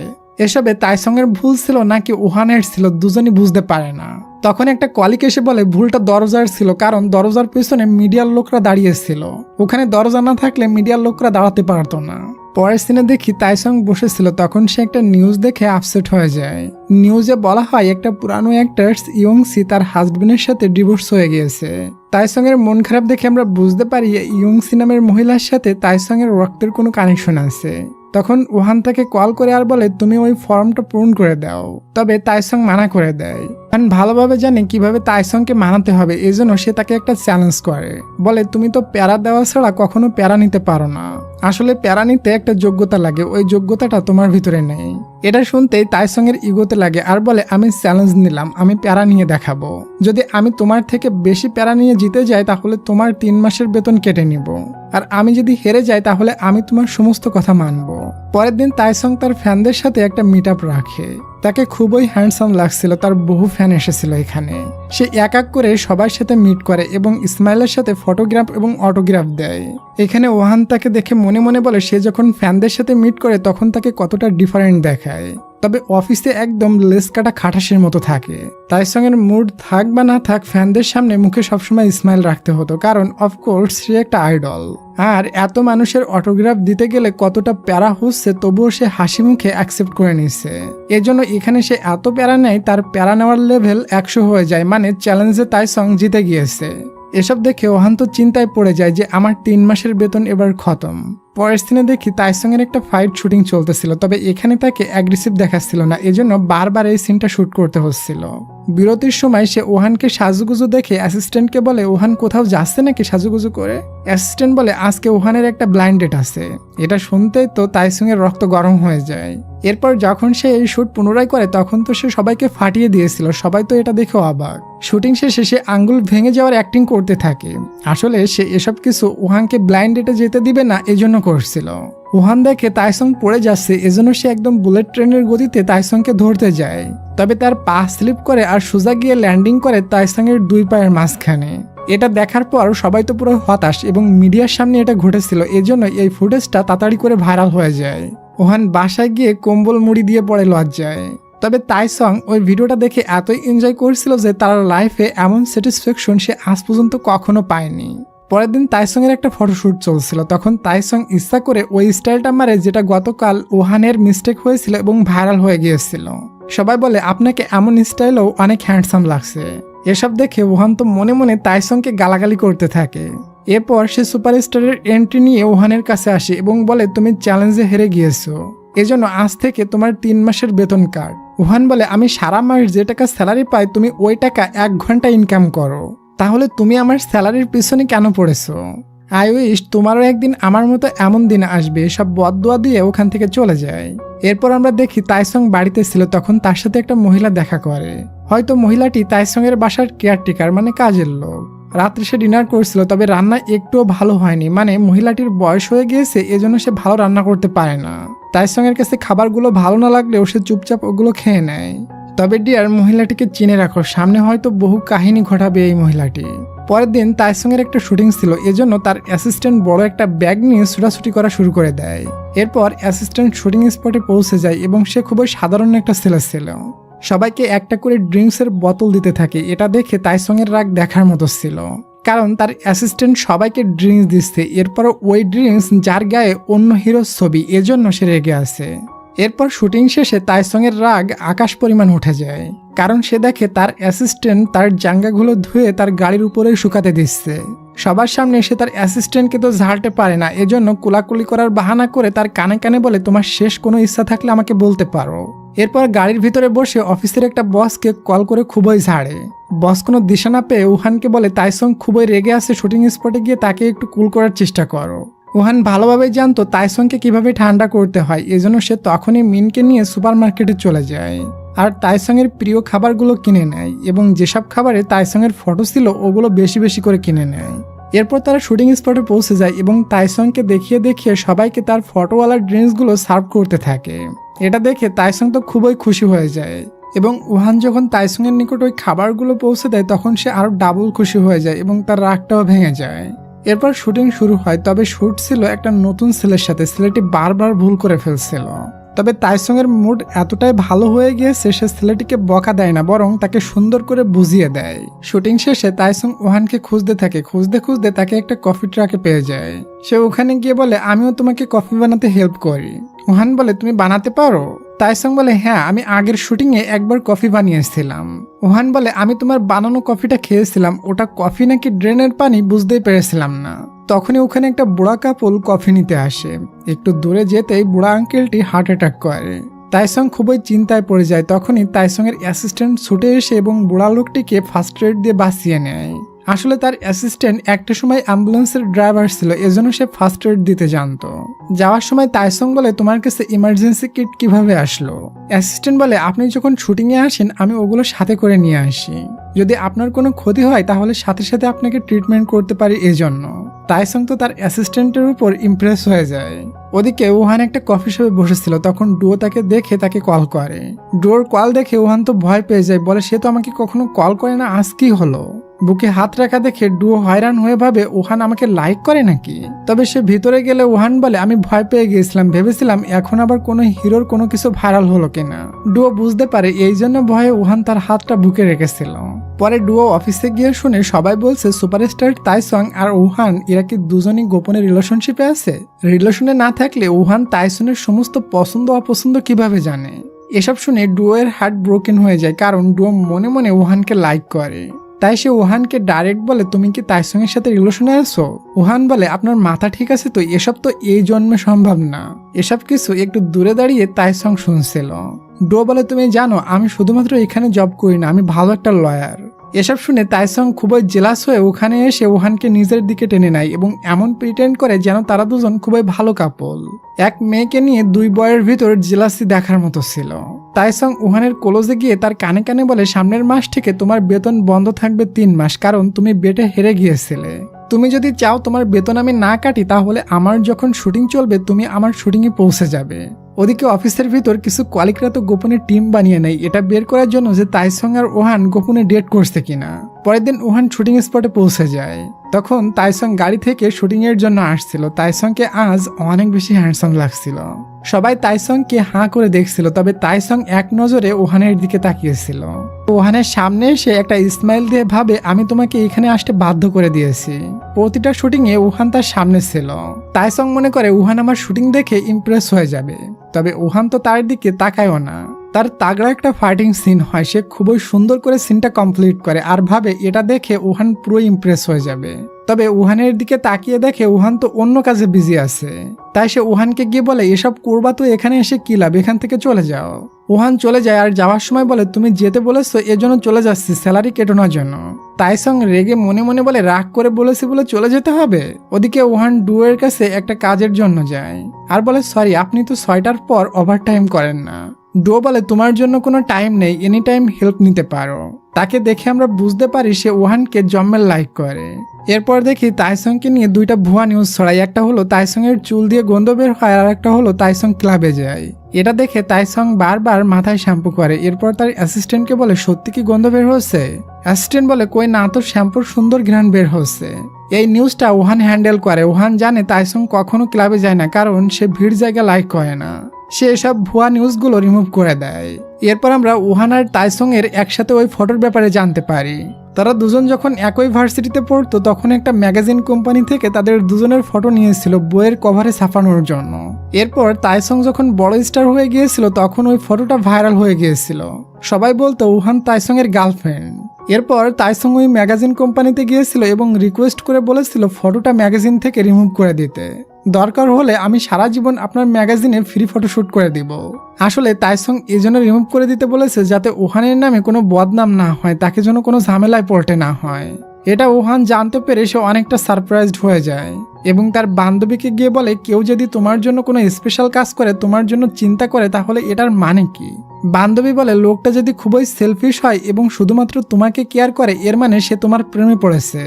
এসবে তাইসং এর ভুল ছিল নাকি উহানের ছিল দুজনই বুঝতে পারে না। তখন একটা কলিক এসে বলে ভুলটা দরজার ছিল, কারণ দরজার পেছনে মিডিয়ার লোকরা দাঁড়িয়েছিল, ওখানে দরজা না থাকলে মিডিয়ার লোকরা দাঁড়াতে পারতো না। পরের সিনে দেখি তাইসং বসেছিল, তখন সে একটা নিউজ দেখে আপসেট হয়ে যায়। নিউজে বলা হয় একটা পুরানো অ্যাক্টরস ইয়ংসি তার হাজবেন্ডের সাথে ডিভোর্স হয়ে গিয়েছে। তাইসং এর মন খারাপ দেখে আমরা বুঝতে পারি ইয়ংসি নামের মহিলার সাথে তাইসং এর রক্তের কোনো কানেকশন আছে। তখন ওহান তাকে কল করে আর বলে তুমি ওই ফর্মটা পূরণ করে দাও। তবে তাইসং মানা করে দেয়। ওহান ভালোভাবে জানে কিভাবে তাইসংকে মানাতে হবে, এজন্য সে তাকে একটা চ্যালেঞ্জ করে, বলে তুমি তো প্যারা দেওয়া ছাড়া কখনো প্যারা নিতে পারো না। আসলে প্যারা নিতে একটা যোগ্যতা লাগে, ওই যোগ্যতাটা তোমার ভিতরে নেই। এটা শুনতেই তাইসং এর ইগোতে লাগে আর বলে আমি চ্যালেঞ্জ নিলাম, আমি প্যারা নিয়ে দেখাবো। যদি আমি তোমার থেকে বেশি প্যারা নিয়ে জিতে যাই তাহলে তোমার 3 মাসের বেতন কেটে নিব, আর আমি যদি হেরে যাই তাহলে আমি তোমার সমস্ত কথা মানব। পরের দিন তাইসং তার ফ্যানদের সাথে একটা মিট আপ রাখে। তাকে খুবই হ্যান্ডসাম লাগছিল, তার বহু ফ্যান এসেছিল এখানে। সে এক এক করে সবার সাথে মিট করে এবং ইসমাইলের সাথে ফটোগ্রাফ এবং অটোগ্রাফ দেয়। এখানে ওহান তাকে দেখে মনে মনে বলে সে যখন ফ্যানদের সাথে মিট করে তখন তাকে কতটা ডিফারেন্ট দেখায়। তবে অফিসে একদম লেস কাটা খাটাসের মতো থাকে। তাইসং এর মুড থাক বা না থাক, ফ্যানদের সামনে মুখে সবসময় স্মাইল রাখতে হতো, কারণ অফকোর্স সে একটা আইডল। আর এত মানুষের অটোগ্রাফ দিতে গেলে কতটা প্যারা হচ্ছে তবুও সে হাসি মুখে অ্যাকসেপ্ট করে নিচ্ছে। এজন্য এখানে সে এত প্যারা নেয়, তার প্যারা নেওয়ার লেভেল 100 হয়ে যায়, মানে চ্যালেঞ্জে তাইসং জিতে গিয়েছে। এসব দেখে ওহান তো চিন্তায় পড়ে যায় যে আমার 3 মাসের বেতন এবার খতম। পরের দিনে দেখি তাইসং এর একটা ফাইট শুটিং চলতেছিল, তবে এখানে তাকে অ্যাগ্রেসিভ দেখাচ্ছিল না, এজন্য বারবার এই সিনটা শুট করতে হচ্ছিল। বিরতির সময় সে ওহানকে সাজুগুজু দেখে অ্যাসিস্ট্যান্টকে বলে ওহান কোথাও যাচ্ছে নাকি সাজুগুজু করে। অ্যাসিস্ট্যান্ট বলে আজকে ওহানের একটা ব্লাইন্ড ডেট আছে। এটা শুনতেই তো তাইসং এর রক্ত গরম হয়ে যায়। এরপর যখন সে এই শুট পুনরায় করে তখন তো সে সবাইকে ফাটিয়ে দিয়েছিল, সবাই তো এটা দেখে অবাক। শুটিং শেষে সে আঙ্গুল ভেঙে যাওয়ার অ্যাক্টিং করতে থাকে। আসলে সে এসব কিছু ওহানকে ব্লাইন্ড ডেটে যেতে দিবে না এজন্য করছিল। ওহান দেখে তাইসং পড়ে যাচ্ছে, এজন্য সে একদম বুলেট ট্রেনের গতিতে তাইসংকে ধরতে যায়। তবে তার পা স্লিপ করে আর সোজা গিয়ে ল্যান্ডিং করে তাইসং এর 2 পায়ের মাঝখানে। এটা দেখার পর সবাই তো পুরো হতাশ এবং মিডিয়ার সামনে এটা ঘটেছিল, এজন্য এই ফুটেজটা তাড়াতাড়ি করে ভাইরাল হয়ে যায়। ওহান বাসায় গিয়ে কম্বল মুড়ি দিয়ে পড়ে লজ্জায়। তবে তাইসং ওই ভিডিওটা দেখে এতই এনজয় করছিল যে তার লাইফে এমন স্যাটিসফ্যাকশন সে আজ পর্যন্ত কখনো পায়নি। পরের দিন তাইসং এর একটা ফটোশুট চলছিল, তখন তাইসং ইচ্ছা করে ওই স্টাইলটা মারে যেটা গতকাল ওহানের মিস্টেক হয়েছিল এবং ভাইরাল হয়ে গিয়েছিল। সবাই বলে আপনাকে এমন স্টাইলও অনেক হ্যান্ডসাম লাগছে। এসব দেখে ওহান তো মনে মনে তাইসংকে গালাগালি করতে থাকে। এরপর সে সুপারস্টারের এন্ট্রি নিয়ে ওহানের কাছে আসে এবং বলে তুমি চ্যালেঞ্জে হেরে গিয়েছো, এজন্য আজ থেকে তোমার 3 মাসের বেতন কাট। ওহান বলে আমি সারা মাস যে টাকা স্যালারি পাই তুমি ওই টাকা 1 ঘন্টা ইনকাম করো, তাহলে তুমি আমার স্যালারির পিছনে কেন পড়েছো? আই উইশ তোমারও একদিন আমার মতো এমন দিন আসবে। সব বদদোয়া দিয়ে ওখান থেকে চলে যায়। এরপর আমরা দেখি তাইসং বাড়িতে ছিল, তখন তার সাথে একটা মহিলা দেখা করে। হয়তো মহিলাটি তাইসং এর বাসার কেয়ারটেকার, মানে কাজের লোক। রাত্রে সে ডিনার করছিল, তবে রান্না একটুও ভালো হয়নি, মানে মহিলাটির বয়স হয়ে গিয়েছে এজন্য সে ভালো রান্না করতে পারে না। তাইসং এর কাছে খাবারগুলো ভালো না লাগলেও সে চুপচাপ ওগুলো খেয়ে নেয়। তবে ডিয়ার, মহিলাটিকে চিনে রাখো, সামনে হয়তো বহু কাহিনী ঘটাবে এই মহিলাটি। পরের দিন তাইসং এর একটা শুটিং ছিল, এজন্য তার অ্যাসিস্ট্যান্ট বড় একটা ব্যাগ নিয়ে ছুটাছুটি করা শুরু করে দেয়। এরপর অ্যাসিস্ট্যান্ট শুটিং স্পটে পৌঁছে যায় এবং সে খুবই সাধারণ একটা ছেলে ছিল। সবাইকে একটা করে ড্রিঙ্কসের বোতল দিতে থাকে। এটা দেখে তাইসং এর রাগ দেখার মতো ছিল, কারণ তার অ্যাসিস্ট্যান্ট সবাইকে ড্রিঙ্কস দিচ্ছে। এরপর ওই ড্রিঙ্কস যার গায়ে অন্য হিরোর ছবি, এজন্য সে রেগে আছে। এরপর শুটিং শেষে তাইসং এর রাগ আকাশ পরিমাণ উঠে যায়, কারণ সে দেখে তার অ্যাসিস্ট্যান্ট তার জাঙ্গাগুলো ধুয়ে তার গাড়ির উপরে শুকাতে দিচ্ছে। সবার সামনে সে তার অ্যাসিস্ট্যান্টকে তো ঝাড়তে পারে না, এজন্য কোলাকুলি করার বাহানা করে তার কানে কানে বলে তোমার শেষ কোনো ইচ্ছা থাকলে আমাকে বলতে পারো। এরপর গাড়ির ভিতরে বসে অফিসের একটা বসকে কল করে খুবই ঝাড়ে। বস কোনো দিশা না পেয়ে ওহানকে বলে তাইসং খুবই রেগে আছে, শুটিং স্পটে গিয়ে তাকে একটু কুল করার চেষ্টা করো। ওহান ভালোভাবেই জানতো তাইসংকে কিভাবে ঠান্ডা করতে হয়, এজন্য সে তখনই মিনকে নিয়ে সুপার মার্কেটে চলে যায় আর তাইসং এর প্রিয় খাবারগুলো কিনে নেয় এবং যেসব খাবারে তাইসং এর ফটো ছিল ওগুলো বেশি বেশি করে কিনে নেয়। এরপর তারা শুটিং স্পটে পৌঁছে যায় এবং তাইসংকে দেখিয়ে দেখিয়ে সবাইকে তার ফটোওয়ালা ড্রিঙ্কসগুলো সার্ভ করতে থাকে। এটা দেখে তাইসং তো খুবই খুশি হয়ে যায় এবং ওহান যখন তাইসং এর নিকট ওই খাবারগুলো পৌঁছে দেয় তখন সে আরো ডাবল খুশি হয়ে যায় এবং তার রাগটাও ভেঙে যায়। এরপর শুটিং শুরু হয়, তবে শুট ছিল একটা নতুন ছেলের সাথে। ছেলেটি বারবার ভুল করে ফেলছিল, তবে তাইসং এর মুড এতটাই ভালো হয়ে গিয়েছে সে ছেলেটিকে বকা দেয় না, বরং তাকে সুন্দর করে বুঝিয়ে দেয়। শুটিং শেষে তাইসং ওহানকে খুঁজতে থাকে, খুঁজতে খুঁজতে তাকে একটা কফি ট্রাকে পেয়ে যায়। সে ওখানে গিয়ে বলে আমিও তোমাকে কফি বানাতে হেল্প করি। ওহান বলে তুমি বানাতে পারো? তাইসং বলে হ্যাঁ, আমি আগের শুটিং এ একবার কফি বানিয়েছিলাম। ওহান বলে আমি তোমার বানানো কফিটা খেয়েছিলাম, ওটা কফি নাকি ড্রেনের পানি বুঝতেই পেরেছিলাম না। তখনই ওখানে একটা বুড়া কাপল কফি নিতে আসে। একটু দূরে যেতেই বুড়া আঙ্কেলটি হার্ট অ্যাটাক করে। তাইসং খুবই চিন্তায় পড়ে যায়। তখনই তাইসংয়ের অ্যাসিস্ট্যান্ট ছুটে এসে এবং বুড়া লোকটিকে ফার্স্ট এড দিয়ে বাঁচিয়ে নেয়। আসলে তার অ্যাসিস্ট্যান্ট একটা সময় অ্যাম্বুলেন্সের ড্রাইভার ছিল, এজন্য সে ফার্স্ট এড দিতে জানতো। যাওয়ার সময় তাইসং বলে, তোমার কাছে ইমার্জেন্সি কিট কিভাবে আসলো? অ্যাসিস্ট্যান্ট বলে, আপনি যখন শুটিংয়ে আসেন আমি ওগুলো সাথে করে নিয়ে আসি। যদি আপনার কোনো ক্ষতি হয় তাহলে সাথে সাথে আপনাকে ট্রিটমেন্ট করতে পারি এজন্য। তাইসং তো তার অ্যাসিস্ট্যান্টের উপর ইমপ্রেস হয়ে যায়। ওদিকে ওহান একটা কফি শপে বসেছিল, তখন ডুও তাকে দেখে তাকে কল করে। ডুয়োর কল দেখে ওহান তো ভয় পেয়ে যায়, বলে সে তো আমাকে কখনো কল করে না, আজ কি হলো? বুকে হাত রাখা দেখে ডুও হয়রান হয়ে ভাবে ওহান আমাকে লাইক করে নাকি। তবে সে ভিতরে গেলে ওহান বলে, আমি ভয় পেয়ে গিয়েছিলাম, ভেবেছিলাম এখন আবার কোনো হিরোর কোনো কিছু ভাইরাল হলো কিনা। ডুও বুঝতে পারে এই জন্য ভয়ে ওহান তার হাতটা বুকে রেখেছিল। পরে ডুও অফিসে গিয়ে শুনে সবাই বলছে সুপারস্টার তাইসং আর ওহান এরা কি দুজনই গোপনে রিলেশনশিপে আছে? রিলেশনে না থাকলে ওহান তাইসনের সমস্ত পছন্দ অপছন্দ কিভাবে জানে? এসব শুনে ডুয়োর হার্ট ব্রোকেন হয়ে যায়, কারণ ডুও মনে মনে ওহানকে লাইক করে। তাই সে ওহানকে ডাইরেক্ট বলে, তুমি কি তাইসংয়ের সাথে রিলেশনে আছো? ওহান বলে, আপনার মাথা ঠিক আছে তো? এসব তো এই জন্মে সম্ভব না। এসব কিছু একটু দূরে দাঁড়িয়ে তাইসং শুনছিল। ডুও বলে, তুমি জানো আমি শুধুমাত্র এখানে জব করি না, আমি ভালো একটা লয়ার। এসব শুনে তাইসং খুবই জেলাস হয়ে ওখানে এসে ওহানকে নিজের দিকে টেনে নেয় এবং এমন প্রিটেন্ড করে যেন তারা দুজন খুবই ভালো কাপল। এক মেয়েকে নিয়ে দুই বয়ের ভিতর জেলাসি দেখার মতো ছিল। তাইসং ওহানের কলেজে গিয়ে তার কানে কানে বলে, সামনের মাস থেকে তোমার বেতন বন্ধ থাকবে 3 মাস, কারণ তুমি বেটে হেরে গিয়েছিলে। তুমি যদি চাও তোমার বেতন আমি না কাটি তাহলে আমার যখন শুটিং চলবে তুমি আমার শুটিংয়ে পৌঁছে যাবে। ওদিকে অফিসের ভিতর কিছু কলিগরা তো গোপনে টিম বানিয়ে নেয় এটা বের করার জন্য যে তাইসং আর ওহান গোপনে ডেট করছে কিনা। পরের দিন ওহান শুটিং স্পটে পৌঁছে যায়। তখন তাইসং গাড়ি থেকে শুটিং এর জন্য আসছিল। তাইসংকে আজ অনেক বেশি হ্যান্ডসাম লাগছিল। সবাই তাইসংকে হাঁ করে দেখছিল, তবে তাইসং এক নজরে ওহানের দিকে তাকিয়েছিল। ওহানের সামনে এসে একটা স্মাইল দিয়ে ভাবে, আমি তোমাকে এখানে আসতে বাধ্য করে দিয়েছি। প্রতিটা শুটিং এ ওহান তার সামনে ছিল। তাইসং মনে করে ওহান আমার শুটিং দেখে ইমপ্রেস হয়ে যাবে, তবে ওহান তো তার দিকে তাকায়ও না। তার তাগড়া একটা ফাইটিং সিন হয়, সে খুবই সুন্দর করে সিনটা কমপ্লিট করে আর ভাবে এটা দেখে ওহান পুরো ইমপ্রেস হয়ে যাবে। তবে ওহানের দিকে তাকিয়ে দেখে ওহান তো অন্য কাজে বিজি আছে। তাই সে ওহানকে গিয়ে বলে, এসব করবা তো এখানে এসে কি লাভ, এখান থেকে চলে যাও। ওহান চলে যায় আর যাওয়ার সময় বলে, তুমি যেতে বলেছো এজন্য চলে যাচ্ছি, স্যালারি কেটানোর জন্য। তাইসং রেগে মনে মনে বলে, রাগ করে বলেছি বলে চলে যেতে হবে। ওদিকে ওহান ডুয়ের কাছে একটা কাজের জন্য যায় আর বলে, সরি আপনি তো 6টার পর ওভারটাইম করেন না। ডুও বলে, তোমার জন্য কোনো টাইম নেই, এনি টাইম হেল্প নিতে পারো। তাকে দেখে আমরা বুঝতে পারি সে ওহানকে জম্মের লাইক করে। এরপর দেখি তাইসংকে নিয়ে দুইটা ভুয়া নিউজ ছড়ায়। একটা হলো তাইসং এর চুল দিয়ে গন্ধ বের হয় আর একটা হলো তাইসং ক্লাবে যায়। এটা দেখে তাইসং বারবার মাথায় শ্যাম্পু করে। এরপর তার অ্যাসিস্ট্যান্টকে বলে, সত্যি কি গন্ধ বের হচ্ছে? অ্যাসিস্ট্যান্ট বলে, কই না তো, শ্যাম্পুর সুন্দর ঘ্রাণ বের হচ্ছে। এই নিউজটা ওহান হ্যান্ডেল করে। ওহান জানে তাইসং কখনো ক্লাবে যায় না, কারণ সে ভিড় জায়গা লাইক করে না। সে এসব ভুয়া নিউজগুলো রিমুভ করে দেয়। এরপর আমরা ওহান আর তাইসং এর একসাথে ওই ফটোর ব্যাপারে জানতে পারি। তারা দুজন যখন একই ভার্সিটিতে পড়তো তখন একটা ম্যাগাজিন কোম্পানি থেকে তাদের দুজনের ফটো নিয়েছিল বইয়ের কভারে ছাপানোর জন্য। এরপর তাইসং যখন বড় স্টার হয়ে গিয়েছিল তখন ওই ফটোটা ভাইরাল হয়ে গিয়েছিল। সবাই বলতো ওহান তাইসং এর গার্লফ্রেন্ড। এরপর তাইসং ওই ম্যাগাজিন কোম্পানিতে গিয়েছিল এবং রিকোয়েস্ট করে বলেছিল ফটোটা ম্যাগাজিন থেকে রিমুভ করে দিতে। দরকার হলে আমি সারা জীবন আপনার ম্যাগাজিনে ফ্রি ফটোশুট করে দিব। আসলে তাইসং এই জন্য রিমুভ করে দিতে বলেছে যাতে ওহানের নামে কোনো বদনাম না হয়, তাকে যেন কোনো ঝামেলায় পড়তে না হয়। এটা ওহান জানতে পেরে সে অনেকটা সারপ্রাইজড হয়ে যায় এবং তার বান্ধবীকে গিয়ে বলে, কেউ যদি তোমার জন্য কোনো স্পেশাল কাজ করে, তোমার জন্য চিন্তা করে, তাহলে এটার মানে কি? বান্ধবী বলে, লোকটা যদি খুবই সেলফিশ হয় এবং শুধুমাত্র তোমাকে কেয়ার করে এর মানে সে তোমার প্রেমে পড়েছে।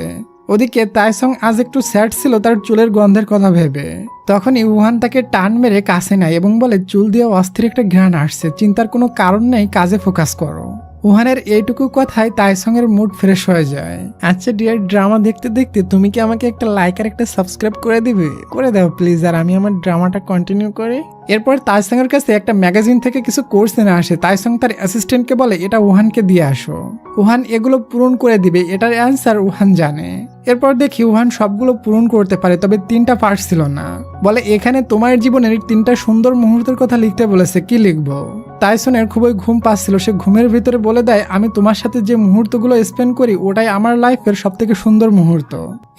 ওদিকে তাইসং আজ একটু স্যাড ছিল তার চুলের গন্ধের কথা ভেবে। তখনই ওহান তাকে টান মেরে কাছে নেয় এবং বলে, চুল দিয়ে অস্থির একটা ঘ্রাণ আসছে, চিন্তার কোনো কারণ নেই, কাজে ফোকাস করো। ওহানের এইটুকু কথায় তাইসং এর মুড ফ্রেশ হয়ে যায়। আচ্ছা ডিয়ার, ড্রামা দেখতে দেখতে তুমি কি আমাকে একটা লাইক আর একটা সাবস্ক্রাইব করে দিবে? করে দাও প্লিজ, আর আমি আমার ড্রামাটা কন্টিনিউ করি। এরপর তাইসং এর কাছে একটা ম্যাগাজিন থেকে কিছু কোর্স নিয়ে আসে। তাইসং তার অ্যাসিস্ট্যান্টকে বলে, এটা ওহানকে দিয়ে আসো, ওহান এগুলো পূরণ করে দিবে। এটার অ্যান্সার ওহান জানে। এরপর দেখি ওহান সবগুলো পূরণ করতে পারে, তবে 3টা পার্ট ছিল না। বলে, এখানে তোমার জীবনের 3টা সুন্দর মুহূর্তের কথা লিখতে বলেছে, কি লিখবো? তাইসনের খুবই ঘুম পাচ্ছিল। সে ঘুমের ভিতরে বলে দেয়, আমি তোমার সাথে যে মুহূর্তগুলো স্পেন্ড করি ওটাই আমার লাইফের সবথেকে সুন্দর মুহূর্ত।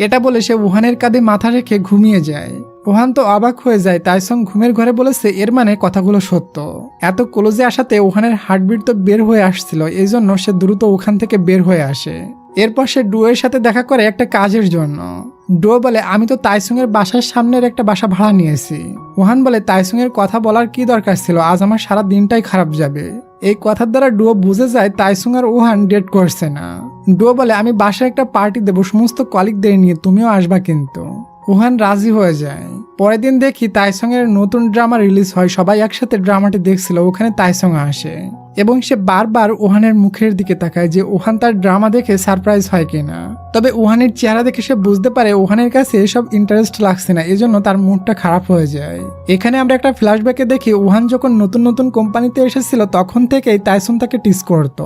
এটা বলে সে উহানের কাঁধে মাথা রেখে ঘুমিয়ে যায়। উহান তো অবাক হয়ে যায়, তাইসং ঘুমের ঘরে বলেছে, এর মানে কথাগুলো সত্য। এত ক্লোজে আসাতে উহানের হার্টবিট তো বের হয়ে আসছিল, এই জন্য সে দ্রুত ওখান থেকে বের হয়ে আসে। এরপর সে ডুয়ের সাথে দেখা করে একটা কাজের জন্য। ডো বলে, আমি তো তাইসং এর বাসার সামনের একটা বাসা ভাড়া নিয়েছি। উহান বলে, তাইসং এর কথা বলার কি দরকার ছিল, আজ আমার সারা দিনটাই খারাপ যাবে। এই কথার দ্বারা ডুও বুঝে যায় তাইসং আর উহান ডেট করছে না। ডুও বলে, আমি বাসায় একটা পার্টি দেবো সমস্ত কলিগদের নিয়ে, তুমিও আসবা কিন্তু। উহান রাজি হয়ে যায়। পরের দিন দেখি তাইসং এর নতুন ড্রামা রিলিজ হয়। সবাই একসাথে ড্রামাটি দেখছিল। ওখানে তাইসং আসে এবং সে বারবার উহানের মুখের দিকে তাকায় যে উহান তার ড্রামা দেখে সারপ্রাইজ হয় কিনা। তবে উহানের চেহারা দেখে সে বুঝতে পারে উহানের কাছে এসব ইন্টারেস্ট লাগছে না, এজন্য তার মুডটা খারাপ হয়ে যায়। এখানে আমরা একটা ফ্ল্যাশব্যাকে দেখি উহান যখন নতুন নতুন কোম্পানিতে এসেছিল তখন থেকেই তাইসং তাকে টিস করত।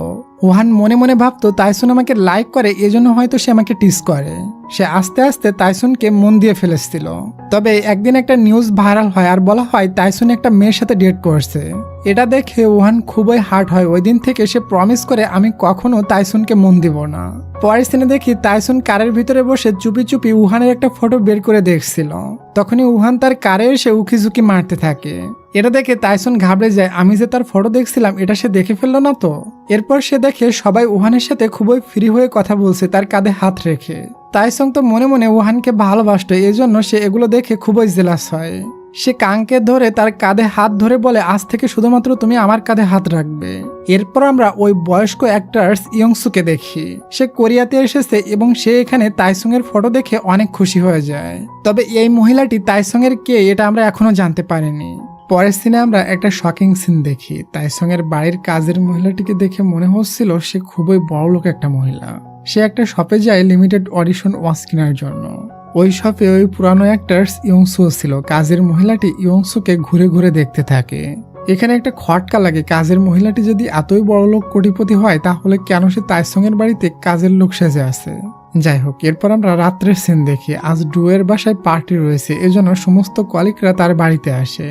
উহান মনে মনে ভাবতো তাইসন আমাকে লাইক করে, এজন্য হয়তো সে আমাকে টিস করে। সে আস্তে আস্তে তাইসনকে মন দিয়ে ফেলেছিল। তবে একদিন একটা নিউজ ভাইরাল হয় আর বলা হয় তাইসন একটা মেয়ের সাথে ডেট করছে। এটা দেখে উহান খুবই হার্ট হয়। ওই দিন থেকে সে প্রমিস করে, আমি কখনো তাইসনকে মন দিব না। পরের সিনে দেখি তাইসন কারের ভিতরে বসে চুপি চুপি উহানের একটা ফটো বের করে দেখছিল। তখনই উহান তার কারে এসে উকিঝুঁকি মারতে থাকে। এটা দেখে তাইসন ঘাবড়ে যায়, আমি যে তার ফটো দেখছিলাম এটা সে দেখে ফেললো না তো। এরপর সে দেখে সবাই উহানের সাথে খুবই ফ্রি হয়ে কথা বলছে তার কাঁধে হাত রেখে। তাইসং তো মনে মনে উহানকে ভালোবাসতো, এজন্য সে এগুলো দেখে খুবই জেলাস হয়। সে কাংকে ধরে তার কাঁধে হাত ধরে বলে, আজ থেকে শুধুমাত্র তুমি আমার কাঁধে হাত রাখবে। এরপর আমরা ওই বয়স্ক অ্যাক্টরস ইয়ংসুকে দেখি। সে কোরিয়াতে এসেছে এবং সে এখানে তাইসং এর ফটো দেখে অনেক খুশি হয়ে যায়। তবে এই মহিলাটি তাইসং এর কে এটা আমরা এখনো জানতে পারিনি। পরের সিনে আমরা একটা শকিং সিন দেখি। তাইসং এর বাড়ির কাজের মহিলাটিকে দেখে মনে হচ্ছিল সে খুবই বড়লোক একটা মহিলা। সে একটা শপে যায় লিমিটেড অডিশন ওয়াচ কেনার জন্য। ওই শপে ওই পুরানো অ্যাক্টরস ইয়ংসু ছিল। কাজের মহিলাটি ইয়ংসুকে ঘুরে ঘুরে দেখতে থাকে। এখানে একটা খটকা লাগে, কাজের মহিলাটি যদি এতই বড়লোক কোটিপতি হয় তাহলে কেন সে তাইসং এর বাড়িতে কাজের লোক সেজে আছে। যাই হোক, এরপর আমরা রাত্রের সিন দেখি। আজ ডুয়ের বাসায় পার্টি রয়েছে, এজন্য সমস্ত কলিগরা তার বাড়িতে আসে।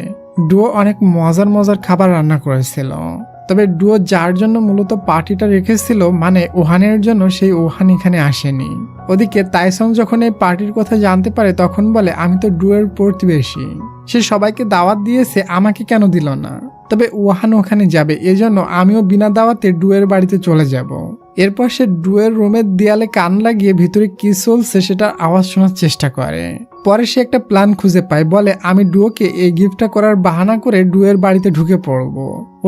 ডুও অনেক মজার মজার খাবার রান্না করেছিল। তবে ডুও যার জন্য মূলত পার্টিটা রেখেছিল, মানে ওহানের জন্য, সেই ওহান এখানে আসেনি। ওদিকে তাইসং যখন এই পার্টির কথা জানতে পারে তখন বলে, আমি তো ডুয়ের প্রতিবেশী, সে সবাইকে দাওয়াত দিয়েছে, আমাকে কেন দিল না। তবে ওহান ওখানে যাবে, এজন্য আমিও বিনা দাওয়াতে ডুয়ের বাড়িতে চলে যাব। এরপর সে ডুয়ের রুমের দেয়ালে কান লাগিয়ে ভিতরে কি চলছে সেটার আওয়াজ শোনার চেষ্টা করে। পরে সে একটা প্ল্যান খুঁজে পায়, বলে আমি ডুয়োকে এই গিফটটা করার বাহানা করে ডুয়ের বাড়িতে ঢুকে পড়ব।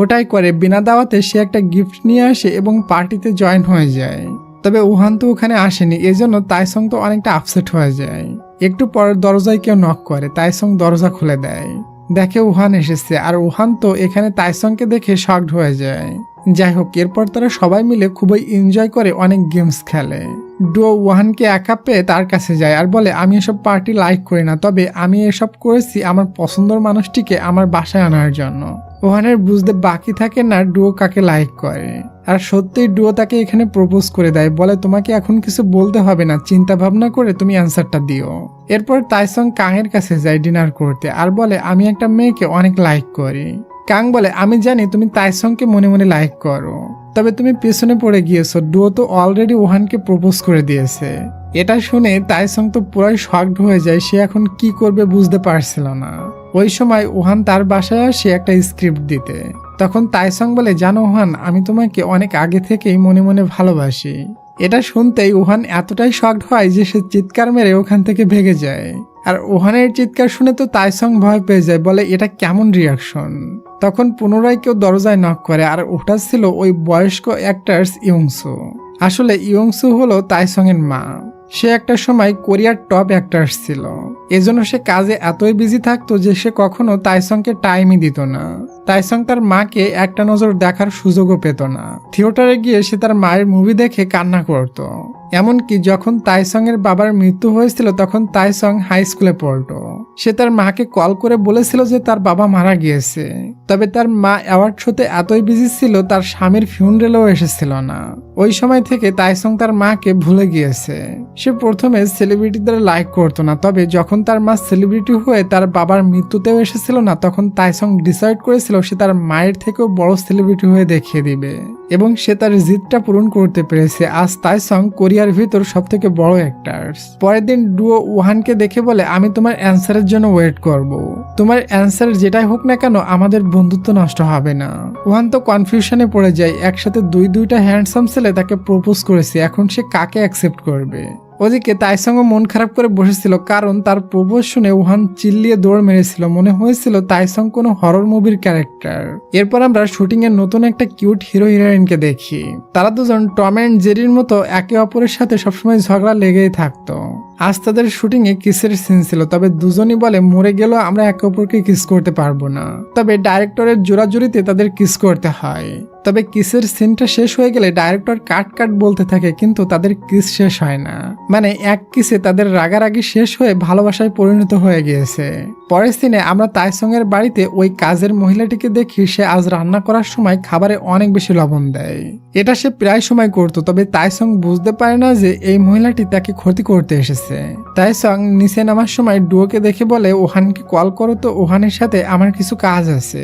ওটাই করে, বিনা দাওয়াতে সে একটা গিফট নিয়ে আসে এবং পার্টিতে জয়েন হয়ে যায়। তবে উহান তো ওখানে আসেনি, এজন্য তাইসং তো অনেকটা আপসেট হয়ে যায়। একটু পরে দরজায় কেউ নক করে। তাইসং দরজা খুলে দেয়, দেখে উহান এসেছে। আর উহান তো এখানে তাইসংকে দেখে শকড হয়ে যায়। যাই হোক, এরপর তারা সবাই মিলে খুবই এনজয় করে অনেক গেমস খেলে। ডুও উহানকে একা পেয়ে তার কাছে যায় আর বলে, আমি এসব পার্টি লাইক করি না, তবে আমি এসব করেছি আমার পছন্দের মানুষটিকে আমার বাসায় আনার জন্য। উহানের বুঝতে বাকি থাকে না ডুও কাকে লাইক করে। আর সত্যিই ডুও তাকে এখানে প্রপোজ করে দেয়, বলে তোমাকে এখন কিছু বলতে হবে না, চিন্তা ভাবনা করে তুমি অ্যান্সারটা দিও। এরপর তাইসং কাংয়ের কাছে যায় ডিনার করতে আর বলে, আমি একটা মেয়েকে অনেক লাইক করি। কাং বলে, আমি জানি তুমি তাইসংকে মনে মনে লাইক করো, তবে তুমি পেছনে পড়ে গিয়েছো, ডুও তো অলরেডি ওহানকে প্রপোজ করে দিয়েছে। এটা শুনে তাইসং তো পুরাই শকড হয়ে যায়। সে এখন কি করবে বুঝতে পারছিল না। ওই সময় ওহান তার বাসায় আসে একটা স্ক্রিপ্ট দিতে। তখন তাইসং বলে, জানো ওহান, আমি তোমাকে অনেক আগে থেকেই মনে মনে ভালোবাসি। এটা শুনতেই ওহান এতটাই শকড হয় যে সে চিৎকার মেরে ওখান থেকে ভেগে যায়। আর ওহানের চিৎকার শুনে তো তাইসং ভয় পেয়ে যায়, বলে এটা কেমন রিয়াকশন। তখন পুনরায় কেউ দরজায় নক করে আর ওটা ছিল ওই বয়স্ক অ্যাক্টরস ইয়ংসু। আসলে ইয়ংসু হলো তাইসং এর মা। সে একটা সময় কোরিয়ার টপ অ্যাক্টরস ছিল, এজন্য সে কাজে এতই বিজি থাকতো যে সে কখনো তাইসংকে টাইমই দিত না। তাইসং তার মাকে একটা নজর দেখার সুযোগও পেত না। থিয়েটারে গিয়ে সে তার মায়ের মুভি দেখে কান্না করত। এমনকি যখন তাইসং এর বাবার মৃত্যু হয়েছিল তখন তাইসং হাই স্কুলে পড়তো। সে তার মাকে কল করে বলেছিল যে তার বাবা মারা গিয়েছে, তবে তার মা অ্যাওয়ার্ড শোতে এতই বিজি ছিল তার স্বামীর ফিউনারেলেও এসেছিল না। ওই সময় থেকে তাইসং তার মাকে ভুলে গিয়েছে। সে প্রথমে সেলিব্রিটিদের লাইক করতো না, তবে যখন তার মা সেলিব্রিটি হয়ে তার বাবার মৃত্যুতেও এসেছিল না, তখন তাইসং ডিসাইড করেছিল সে তার মায়ের থেকেও বড় সেলিব্রিটি হয়ে দেখিয়ে দিবে, এবং সে তার জিদটা পূরণ করতে পেরেছে। আজ তাইসং কোরিয়ার ভিতর সব থেকে বড় অ্যাক্টার্স। পরের দিন ডুও ওহানকে দেখে বলে, আমি তোমার অ্যান্সারের জন্য ওয়েট করব। তোমার অ্যান্সার যেটাই হোক না কেন আমাদের বন্ধুত্ব নষ্ট হবে না। ওহান তো কনফিউশনে পড়ে যায়, একসাথে দুইটা হ্যান্ডসাম ছেলে তাকে প্রপোজ করেছে, এখন সে কাকে অ্যাকসেপ্ট করবে। ওদিকে তাইসং মন খারাপ করে বসেছিল, কারণ তার প্রপোজ শুনে ওহান চিল্লিয়ে দৌড় মেরেছিল। মনে হয়েছিল তাইসং কোনো হরর মুভির ক্যারেক্টার। এরপর আমরা শুটিং এর নতুন একটা কিউট হিরো হিরোইনকে দেখি। তারা দুজন টম অ্যান্ড জেরির মতো একে অপরের সাথে সবসময় ঝগড়া লেগেই থাকতো। আজ তাদের শুটিং এ কিসের সিন ছিল, তবে দুজনই বলে মরে গেলেও আমরা একে অপরকে কিস করতে পারবো না। তবে ডাইরেক্টরের জোরাজুরিতে তাদের কিস করতে হয়। তবে কিসের সিনটা শেষ হয়ে গেলে ডাইরেক্টর কাট বলতে থাকে, কিন্তু তাদের কিস শেষ হয় না। মানে এক কিসে তাদের রাগারাগি শেষ হয়ে ভালোবাসায় পরিণত হয়ে গিয়েছে। পরের সিনে আমরা তাইসং এর বাড়িতে ওই কাজের মহিলাটিকে দেখি। সে আজ রান্না করার সময় খাবারে অনেক বেশি লবণ দেয়। এটা সে প্রায় সময় করতো, তবে তাইসং বুঝতে পারে না যে এই মহিলাটি তাকে ক্ষতি করতে এসেছে। তাইসং নিচে নামার সময় ডুয়োকে দেখে বলে, ওহানকে কল করো তো, ওহানের সাথে আমার কিছু কাজ আছে।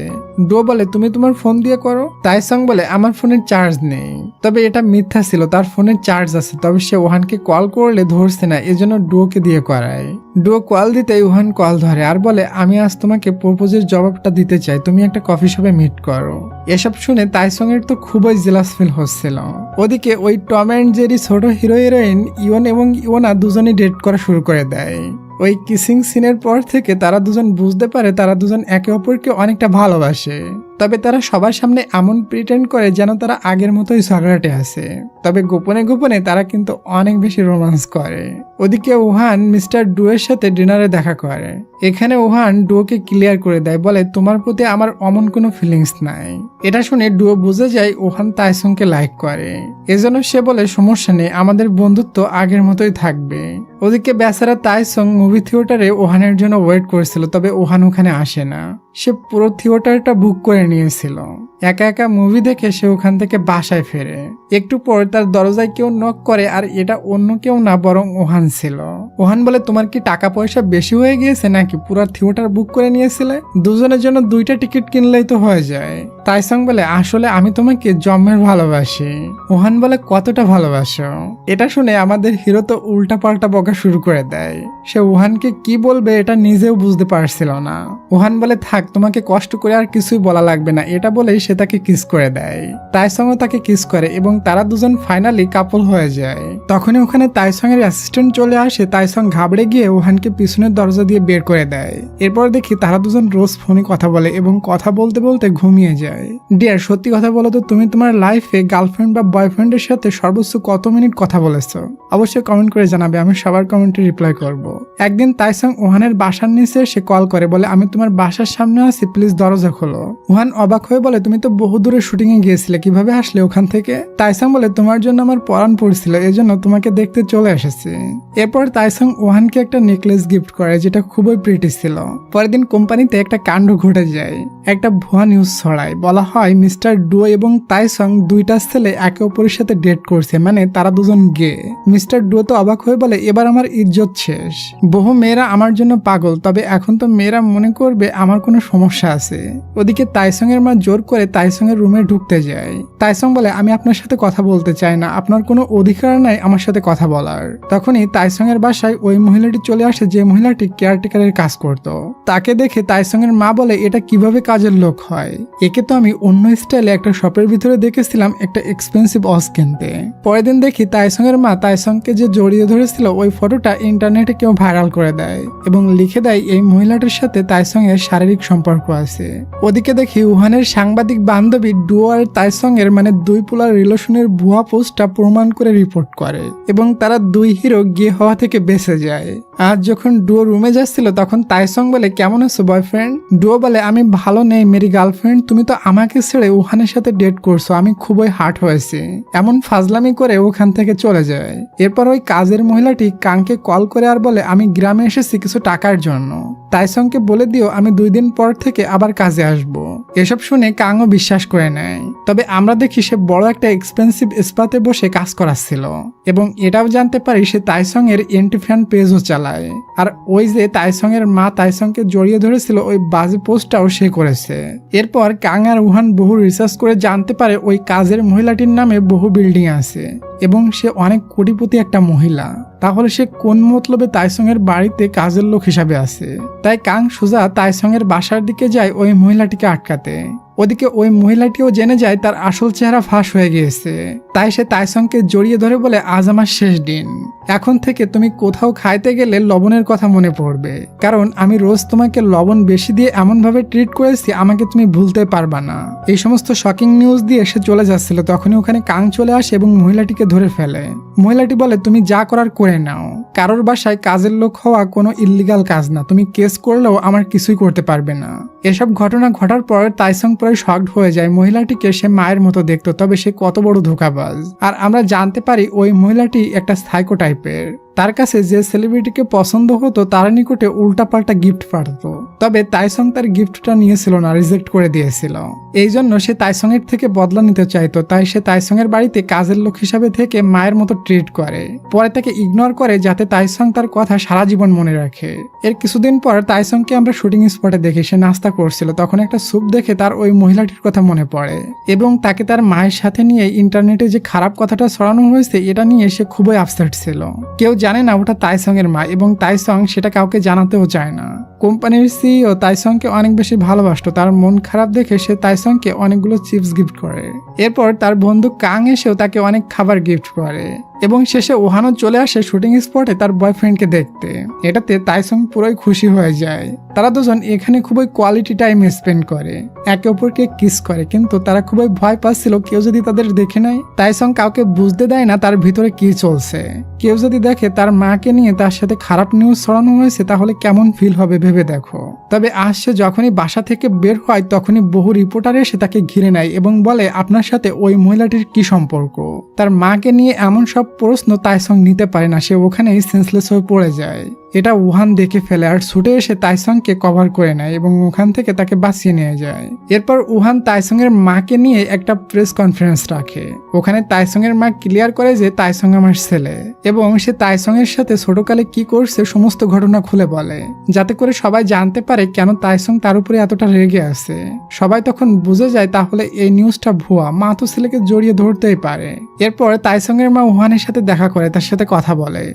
ডুয়ো বলে, তুমি তোমার ফোন দিয়ে করো। তাইসং বলে, আমার ফোনের চার্জ নেই। তবে এটা মিথ্যা ছিল, তার ফোনের চার্জ আছে, তবে সে ওহানকে কল করলে ধরছে না, এজন্য ডুয়োকে দিয়ে করায়। ডুয়ো কল দিতে ওহান কল ধরে আর বলে, আমি আজ তোমাকে প্রপোজের জবাবটা দিতে চাই, তুমি একটা কফি শপে মিট করো। এসব শুনে তাইসং এর তো খুবই জেলাস ফিল হচ্ছিল। ওদিকে ওই টম অ্যান্ড জেরি ছোট হিরো হিরোইন ইওন এবং ইওনা দুজনেই ডেট করা শুরু করে দেয়। ওই কিসিং সিনের পর থেকে তারা দুজন বুঝতে পারে তারা দুজন একে অপরকে অনেকটা ভালোবাসে। তবে তারা সবার সামনে এমন প্রিটেন্ড করে যেন তারা আগের মতোই ঝগড়াটে আছে, তবে গোপনে গোপনে তারা কিন্তু অনেক বেশি রোমান্স করে। ওদিকে ওহান মিস্টার ডুয়ের সাথে ডিনারে দেখা করে। এখানে ওহান ডুয়োকে ক্লিয়ার করে দেয়, বলে তোমার প্রতি আমার অমন কোনো ফিলিংস নাই। এটা শুনে ডুয়ো বুঝে যায় ওহান তাইসংকে লাইক করে, এজন্য সে বলে সমস্যা নেই, আমাদের বন্ধুত্ব আগের মতোই থাকবে। ওদিকে বেচারা তাইসং মুভি থিয়েটারে ওহানের জন্য ওয়েট করেছিল, তবে ওহান ওখানে আসে না। সে পুরো থিয়েটারটা বুক করে নিয়েছিল। একা একা মুভি দেখে সে ওখান থেকে বাসায় ফেরে। একটু পর তার দরজায় কেউ নক করে, আর এটা অন্য কেউ না বরং ওহান ছিল। ওহান বলে, তোমার কি টাকা পয়সা বেশি হয়ে গিয়েছে নাকি পুরো থিয়েটার বুক করে নিয়েছিলে? দুজনের জন্য 2টা টিকিট কিনলেই তো হয়ে যায়। তাইসং বলে, আসলে আমি তোমাকে জন্মের ভালোবাসি। ওহান বলে, কতটা ভালোবাসো? এটা শুনে আমাদের হিরো তো উল্টা পাল্টা বকা শুরু করে দেয়। সে ওহানকে কি বলবে এটা নিজেও বুঝতে পারছিল না। ওহান বলে, থাক, তোমাকে কষ্ট করে আর কিছুই বলা লাগবে না। এটা বলেই সে তাকে কিস করে দেয়। তাইসংও তাকে কিস করে এবং তারা দুজন ফাইনালি কাপল হয়ে যায়। তখনই ওখানে তাইসং এর অ্যাসিস্ট্যান্ট চলে আসে। তাইসং ঘাবড়ে গিয়ে ওহানকে পিছনের দরজা দিয়ে বের করে দেয়। এরপর দেখি তারা দুজন রোজ ফোনে কথা বলে এবং কথা বলতে বলতে ঘুমিয়ে যায়। ডিয়ার, সত্যি কথা বলো তো, তুমি তোমার লাইফে গার্লফ্রেন্ড বা বয়ফ্রেন্ডের সাথে সর্বোচ্চ কত মিনিট কথা বলেছো? অবশ্যই কমেন্ট করে জানাবে, আমি সবার কমেন্টে রিপ্লাই করব। একদিন তাইসং ওহানের বাসার নিচে সে কল করে, বলে, আমি তোমার বাসার সামনে আছি, প্লিজ দরজা খোলো। ওহান অবাক হয়ে বলে, তুমি তো বহু দূরে শুটিং এ গিয়েছিলে, কিভাবে আসলে ওখান থেকে? তাইসং বলে, তোমার জন্য আমার পরাণ পড়ছিল, এজন্য তোমাকে দেখতে চলে এসেছি। এরপর তাইসং ওহানকে একটা নেকলেস গিফট করে, যেটা খুবই প্রিটি ছিল। পরের দিন কোম্পানিতে একটা কাণ্ড ঘটে যায়। একটা ভুয়া নিউজ ছড়ায়, বলা হয় মিস্টার ডুয়ো এবং তাইসং 2টা ছেলে একে অপরের সাথে ডেট করছে, মানে তারা দুজন গে। মিস্টার ডুয়ো তো অবাক হয়ে বলে, এবার আমার ইজ্জত শেষ। বহু মেয়েরা আমার জন্য পাগল, তবে এখন তো মেয়েরা মনে করবে আমার কোনো সমস্যা আছে। ওদিকে তাইসং এর মা জোর করে তাইসং এর রুমে ঢুকতে যায়। তাইসং বলে, আমি আপনার সাথে কথা বলতে চাই না, আপনার কোনো অধিকার নাই আমার সাথে কথা বলার। তখনই তাইসং এর বাসায় ওই মহিলাটি চলে আসে, যে মহিলাটি কেয়ারটেকারের কাজ করত। তাকে দেখে তাইসং এর মা বলে, এটা কিভাবে কাজের লোক হয়? একে তো আমি অন্য স্টাইলে একটা শপের ভিতরে দেখেছিলাম একটা এক্সপেন্সিভ ওয়াচ কিনতে। পরের দিন দেখি তাইসং এর মা তাইসংকে যে জড়িয়ে ধরেছিল ওই ফটোটা ইন্টারনেটে কেউ ভাইরাল করে দেয় এবং লিখে দেয় এই মহিলাটির সাথে তাইসং এর শারীরিক সম্পর্ক আছে। ওদিকে দেখি উহানের সাংবাদিক বান্ধবী ডুয়ো আর তাইসং এর মানে 2 পোলার রিলেশনের ভুয়া পোস্টটা প্রমাণ করে রিপোর্ট করে এবং তারা 2 হিরো গে হওয়া থেকে বেঁচে যায়। আজ যখন ডুও রুমে যাচ্ছিল তখন তাইসং বলে, কেমন আছো বয়ফ্রেন্ড? ডুও বলে, আমি ভালো নেই মেরি গার্লফ্রেন্ড, তুমি তো আমাকে ছেড়ে উহানের সাথে ডেট করছো, আমি খুবই হার্ট হয়েছি। এমন ফাজলামি করে ওখান থেকে চলে যায়। এরপর ওই কাজের মহিলাটি কাংকে কল করে আর বলে, আমি গ্রামে এসেছি কিছু টাকার জন্য, তাইসংকে বলে দিও আমি 2 দিন পর থেকে আবার কাজে আসব। এসব শুনে কাংও বিশ্বাস করে নেয়। তবে আমরা দেখি সে বড় একটা এক্সপেন্সিভ স্পাতে বসে কাজ করাচ্ছিল এবং এটাও জানতে পারি সে তাইসং এর এন্টি ফ্যান পেজও চালায়। আর ওই যে তাইসং এর মা তাইসংকে জড়িয়ে ধরেছিল ওই বাজে পোস্টটাও সে করেছে। এরপর কাং আর উহান বহু রিসার্চ করে জানতে পারে ওই কাজের মহিলাটির নামে বহু বিল্ডিং আছে এবং সে অনেক কোটিপতি একটা মহিলা। তাহলে সে কোন মতলবে তাইসং এর বাড়িতে কাজের লোক হিসাবে আছে? তাই কাং সোজা তাইসং এর বাসার দিকে যায় ওই মহিলাটিকে আটকাতে। ওদিকে ওই মহিলাটিও জেনে যায় তার আসল চেহারা ফাঁস হয়ে গিয়েছে। তাই সে তাইসংকে জড়িয়ে ধরে বলে, আজ আমার শেষ দিন, এখন থেকে তুমি কোথাও খাইতে গেলে লবণের কথা মনে পড়বে, কারণ আমি রোজ তোমাকে লবণ বেশি দিয়ে এমন ভাবে ট্রিট করেছি আমাকে তুমি ভুলতে পারবা না। এই সমস্ত শকিং নিউজ দিয়ে সে চলে যাচ্ছিল, তখনই ওখানে কাং চলে আসে এবং মহিলাটিকে ধরে ফেলে। মহিলাটি বলে, তুমি যা করার করে নাও, কারোর বাসায় কাজের লোক হওয়া কোনো ইল্লিগাল কাজ না, তুমি কেস করলেও আমার কিছুই করতে পারবে না। এসব ঘটনা ঘটার পর তাইসং প্রায় শকড হয়ে যায়। মহিলাটিকে সে মায়ের মতো দেখতো, তবে সে কত বড় ধোঁকাবাজ। আর আমরা জানতে পারি ওই মহিলাটি একটা সাইকো টাইপের। তার কাছে যে সেলিব্রিটিকে পছন্দ হতো তার নিকটে উল্টাপাল্টা গিফট পাঠাতো, তবে তাইসং তার গিফটটা নিয়েছিল না, রিজেক্ট করে দিয়েছিল। এই জন্য সে তাইসং এর থেকে বদলা নিতে চাইতো। তাই সে তাইসং এর বাড়িতে কাজের লোক হিসাবে থেকে মায়ের মতো ট্রিট করে, পরে তাকে ইগনোর করে যাতে তাইসং তার কথা সারা জীবন মনে রাখে। এর কিছুদিন পর তাইসংকে আমরা শুটিং স্পটে দেখি সে নাস্তা করছিল, তখন একটা স্যুপ দেখে তার ওই মহিলাটির কথা মনে পড়ে এবং তাকে তার মায়ের সাথে নিয়ে ইন্টারনেটে যে খারাপ কথাটা ছড়ানো হয়েছে এটা নিয়ে সে খুবই আপসেট ছিল। কেউ জানে না ওটা তাইসং এর মা এবং তাইসং সেটা কাউকে জানাতেও চায় না। কোম্পানির সিইও তাইসংকে অনেক বেশি ভালোবাসতো, তার মন খারাপ দেখে সে তাইসংকে অনেকগুলো চিপস গিফট করে। এরপর তার বন্ধু কাং এসেও তাকে অনেক খাবার গিফট করে এবং শেষে ওহানও চলে আসে শুটিং স্পটে তার বয়ফ্রেন্ডকে দেখতে। এটাতে তাইসং পুরোই খুশি হয়ে যায়। তারা দুজন এখানে খুবই কোয়ালিটি টাইম স্পেন্ড করে, একে অপরকে কিস করে, কিন্তু তারা খুবই ভয় পাচ্ছিল কেউ যদি তাদের দেখে নেয়। তাইসং কাউকে বুঝতে দেয় না তার ভিতরে কি চলছে। কেউ যদি দেখে তার মাকে নিয়ে তার সাথে খারাপ নিউজ ছড়ানো হয়েছে তাহলে কেমন ফিল হবে ভেবে দেখো। তবে আজ সে যখনই বাসা থেকে বের হয় তখনই বহু রিপোর্টার এসে তাকে ঘিরে নেয় এবং বলে, আপনার সাথে ওই মহিলাটির কি সম্পর্ক? তার মাকে নিয়ে এমন সব প্রশ্ন তাইসং নিতে পারে না, সে ওখানেই সেন্সলেস হয়ে পড়ে যায়। এটা উহান দেখে ফেলে আর ছুটে এসে তাইসংকে কভার করে নেয় এবং ওখান থেকে তাকে বাঁচিয়ে নিয়ে যায়। এরপর উহান তাইসং এর মাকে নিয়ে একটা প্রেস কনফারেন্স রাখে। ওখানে তাইসং এর মা ক্লিয়ার করে যে তাইসং আমার ছেলে এবং সে তাইসং এর সাথে ছোটকালে কি করছে সমস্ত ঘটনা খুলে বলে, যাতে করে সবাই জানতে পারে কেন তাইসং তার উপরে এতটা রেগে আছে। সবাই তখন বুঝে যায় তাহলে এই নিউজটা ভুয়া, মা তো ছেলেকে জড়িয়ে ধরতেই পারে। এরপর তাইসং এর মা উহানের সাথে দেখা করে, তার সাথে কথা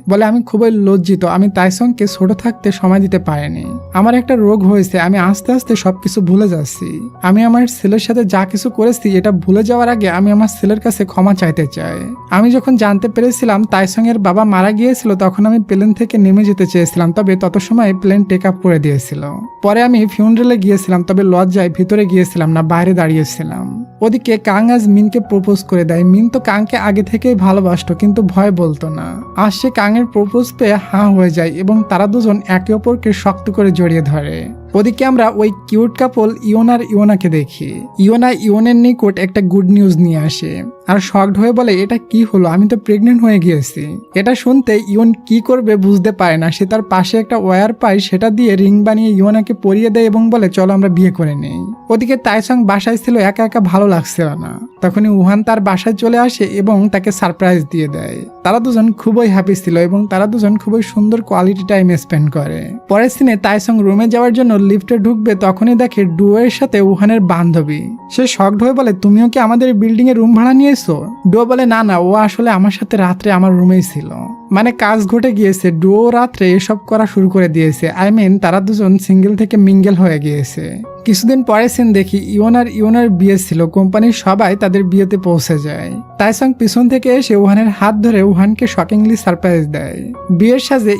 বলে আমি খুবই লজ্জিত, আমি তাইসংকে ছোট থাকতে সময় দিতে পারিনি, আমার একটা রোগ হয়েছে, আমি আস্তে আস্তে সবকিছু ভুলে যাচ্ছি। আমি আমার ছেলের সাথে যা কিছু করেছি এটা ভুলে যাওয়ার আগে আমি আমার ছেলের কাছে ক্ষমা চাইতে চাই। আমি যখন জানতে পেরেছিলাম তাইসং এর বাবা মারা গিয়েছিল তখন আমি প্লেন থেকে নেমে যেতে চেয়েছিলাম, তবে তত সময় প্লেন টেক আপ করে দিয়েছিল। পরে আমি ফিউনারেলে গিয়েছিলাম, তবে লজ্জায় ভিতরে গিয়েছিলাম না, বাইরে দাঁড়িয়েছিলাম। ওদিকে কাং আজ মিনকে প্রপোজ করে দেয়। মিন তো কাংকে আগে থেকেই ভালোবাসতো কিন্তু ভয় বলতো না। আজ সে কাংয়ের প্রপোজ পেয়ে হাঁ হয়ে যায় এবং তারা দুজন একে অপরকে শক্ত করে জড়িয়ে ধরে। ওদিকে আমরা ওই কিউট কাপল ইওন আর ইওনাকে দেখি। ইওনা ইওনের নিকট একটা গুড নিউজ নিয়ে আসে আর শকড হয়ে বলে, এটা কি হলো, আমি তো প্রেগনেন্ট হয়ে গিয়েছি। এটা শুনতে ইওন কি করবে বুঝতে পারে না। সে তার পাশে একটা ওয়্যার পায়, সেটা দিয়ে রিং বানিয়ে ইওনাকে পরিয়ে দেয় এবং বলে, চলো আমরা বিয়ে করে নেই। ওদিকে তাইসং বাসায় ছিল, একা একা ভালো লাগছিল না। তখনই উহান তার বাসায় চলে আসে এবং তাকে সারপ্রাইজ দিয়ে দেয়। তারা দুজন খুবই হ্যাপি ছিল এবং তারা দুজন খুবই সুন্দর কোয়ালিটি টাইম স্পেন্ড করে। পরের সিনে তাইসং রুমে যাওয়ার জন্য লিফটে ঢুকবে, তখনই দেখে ডুয়ের সাথে উহানের বান্ধবী। সে শকড হয়ে বলে, তুমিও কি আমাদের বিল্ডিং এ রুম ভাড়া নিয়েছো? ডুয়ো বলে, না না, ও আসলে আমার সাথে রাত্রে আমার রুমেই ছিল, মানে কাজ ঘটে গিয়েছে। ডুয়ো রাত্রে এসব করা শুরু করে দিয়েছে। তারা দুজন সিঙ্গেল থেকে মিঙ্গেল হয়ে গিয়েছে। কিছুদিন পরে সিন দেখি ইওনার বিয়ে ছিল, কোম্পানির সবাই তাদের বিয়েতে পৌঁছে যায়। তাইসং পিছন থেকে এসে উহানের হাত ধরে উহানকে শকিংলি সারপ্রাইজ দেয়। বিয়ের সাজে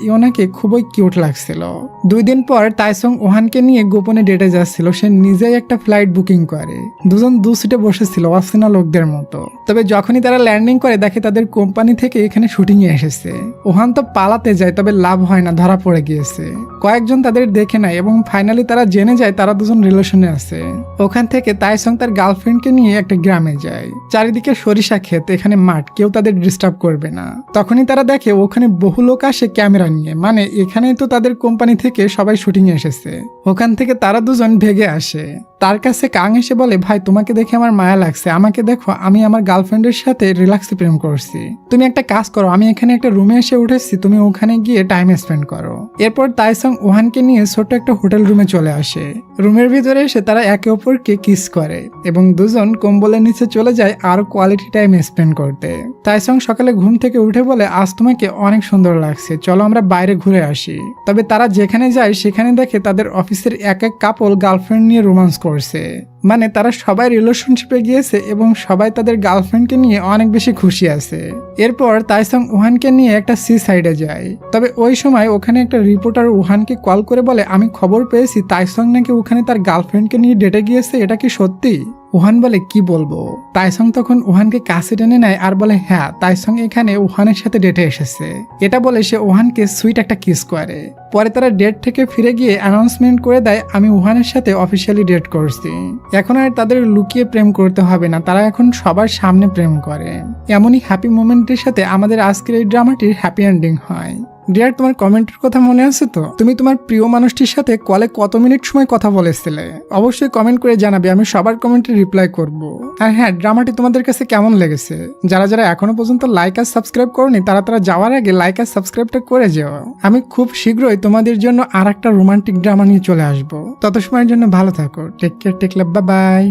ইওনাকে খুবই কিউট লাগছিল। 2 দিন পর তাইসং উহানকে নিয়ে গোপনে ডেটে যাচ্ছিল। সে নিজেই একটা ফ্লাইট বুকিং করে। দুজন 2 সিটে বসেছিল অচেনা লোকদের মতো। তবে যখনই তারা ল্যান্ডিং করে দেখে তাদের কোম্পানি থেকে এখানে শুটিং এ এসেছে। উহান তো পালাতে যায়, তবে লাভ হয় না, ধরা পড়ে গিয়েছে। কয়েকজন তাদের দেখে নেয় এবং ফাইনালি তারা জেনে যায় তারা দুজন রিলেশনে আছে। ওখান থেকে তাইসং তার গার্লফ্রেন্ডকে নিয়ে একটা গ্রামে যায়। চারিদিকে সরিষা ক্ষেত, এখানে মাঠ, কেউ তাদের ডিস্টার্ব করবে না। তখনই তারা দেখে ওখানে বহু লোক আসে ক্যামেরা নিয়ে, মানে এখানেই তো তাদের কোম্পানি থেকে সবাই শুটিং এ এসেছে। ওখান থেকে তারা দুজন ভেগে আসে। তার কাছে কাং এসে বলে, ভাই তোমাকে দেখে আমার মায়া লাগছে, আমাকে দেখো, আমি আমার গার্লফ্রেন্ডের সাথে রিল্যাক্সে প্রেম করছি। তুমি একটা কাজ করো, আমি এখানে একটা রুমে এসে উঠেছি, তুমি ওখানে গিয়ে টাইম স্পেন্ড করো। এরপর তাইসং উহানকে নিয়ে ছোট্ট একটা হোটেল রুমে চলে আসে। রুমের ভিতরে এসে তারা একে অপরকে কিস করে এবং দুজন কম্বলের নিচে চলে যায় আর কোয়ালিটি টাইম স্পেন্ড করতে। তাইসং সকালে ঘুম থেকে উঠে বলে, আজ তোমাকে অনেক সুন্দর লাগছে, চলো আমরা বাইরে ঘুরে আসি। তবে তারা যেখানে যায় সেখানে দেখে তাদের অফিসের এক কাপল গার্লফ্রেন্ড নিয়ে রোমান্স করছে। মানে তারা সবাই রিলেশনশিপে গিয়েছে এবং সবাই তাদের গার্লফ্রেন্ডকে নিয়ে অনেক বেশি খুশি আছে। এরপর তাইসং উহানকে নিয়ে একটা সি সাইডে যায়। তবে ওই সময় ওখানে একটা রিপোর্টার উহানকে কল করে বলে, আমি খবর পেয়েছি তাইসং নাকি ওখানে তার গার্লফ্রেন্ডকে নিয়ে ডেটে গিয়েছে, এটা কি সত্যি? উহান বলে, কি বলবো? তাইসং তখন উহানকে কাছে টেনে নেয় আর বলে, হ্যাঁ, তাইসং এখানে উহানের সাথে ডেটে এসেছে। এটা বলে সে উহানকে সুইট একটা কিস করে। পরে তারা ডেট থেকে ফিরে গিয়ে অ্যানাউন্সমেন্ট করে দেয়, আমি উহানের সাথে অফিসিয়ালি ডেট করছি। এখন আর তাদের লুকিয়ে প্রেম করতে হবে না, তারা এখন সবার সামনে প্রেম করে। এমনই হ্যাপি মোমেন্টের সাথে আমাদের আজকের এই ড্রামাটির হ্যাপি এন্ডিং হয়। ডিয়ার, তোমার কমেন্টের কথা মনে আছে তো? তুমি তোমার প্রিয় মানুষটির সাথে কলে কত মিনিট সময় কথা বলেছিলে? অবশ্যই কমেন্ট করে জানাবে, আমি সবার কমেন্টে রিপ্লাই করব। আর হ্যাঁ, ড্রামাটি তোমাদের কাছে কেমন লেগেছে? যারা এখনো পর্যন্ত লাইক আর সাবস্ক্রাইব করনি তারা যাওয়ার আগে লাইক আর সাবস্ক্রাইবটা করে যাও। আমি খুব শীঘ্রই তোমাদের জন্য আর একটা রোমান্টিক ড্রামা নিয়ে চলে আসবো। তত সময়ের জন্য ভালো থাকো। টেক কেয়ার, টেক লাভ, বাই বাই।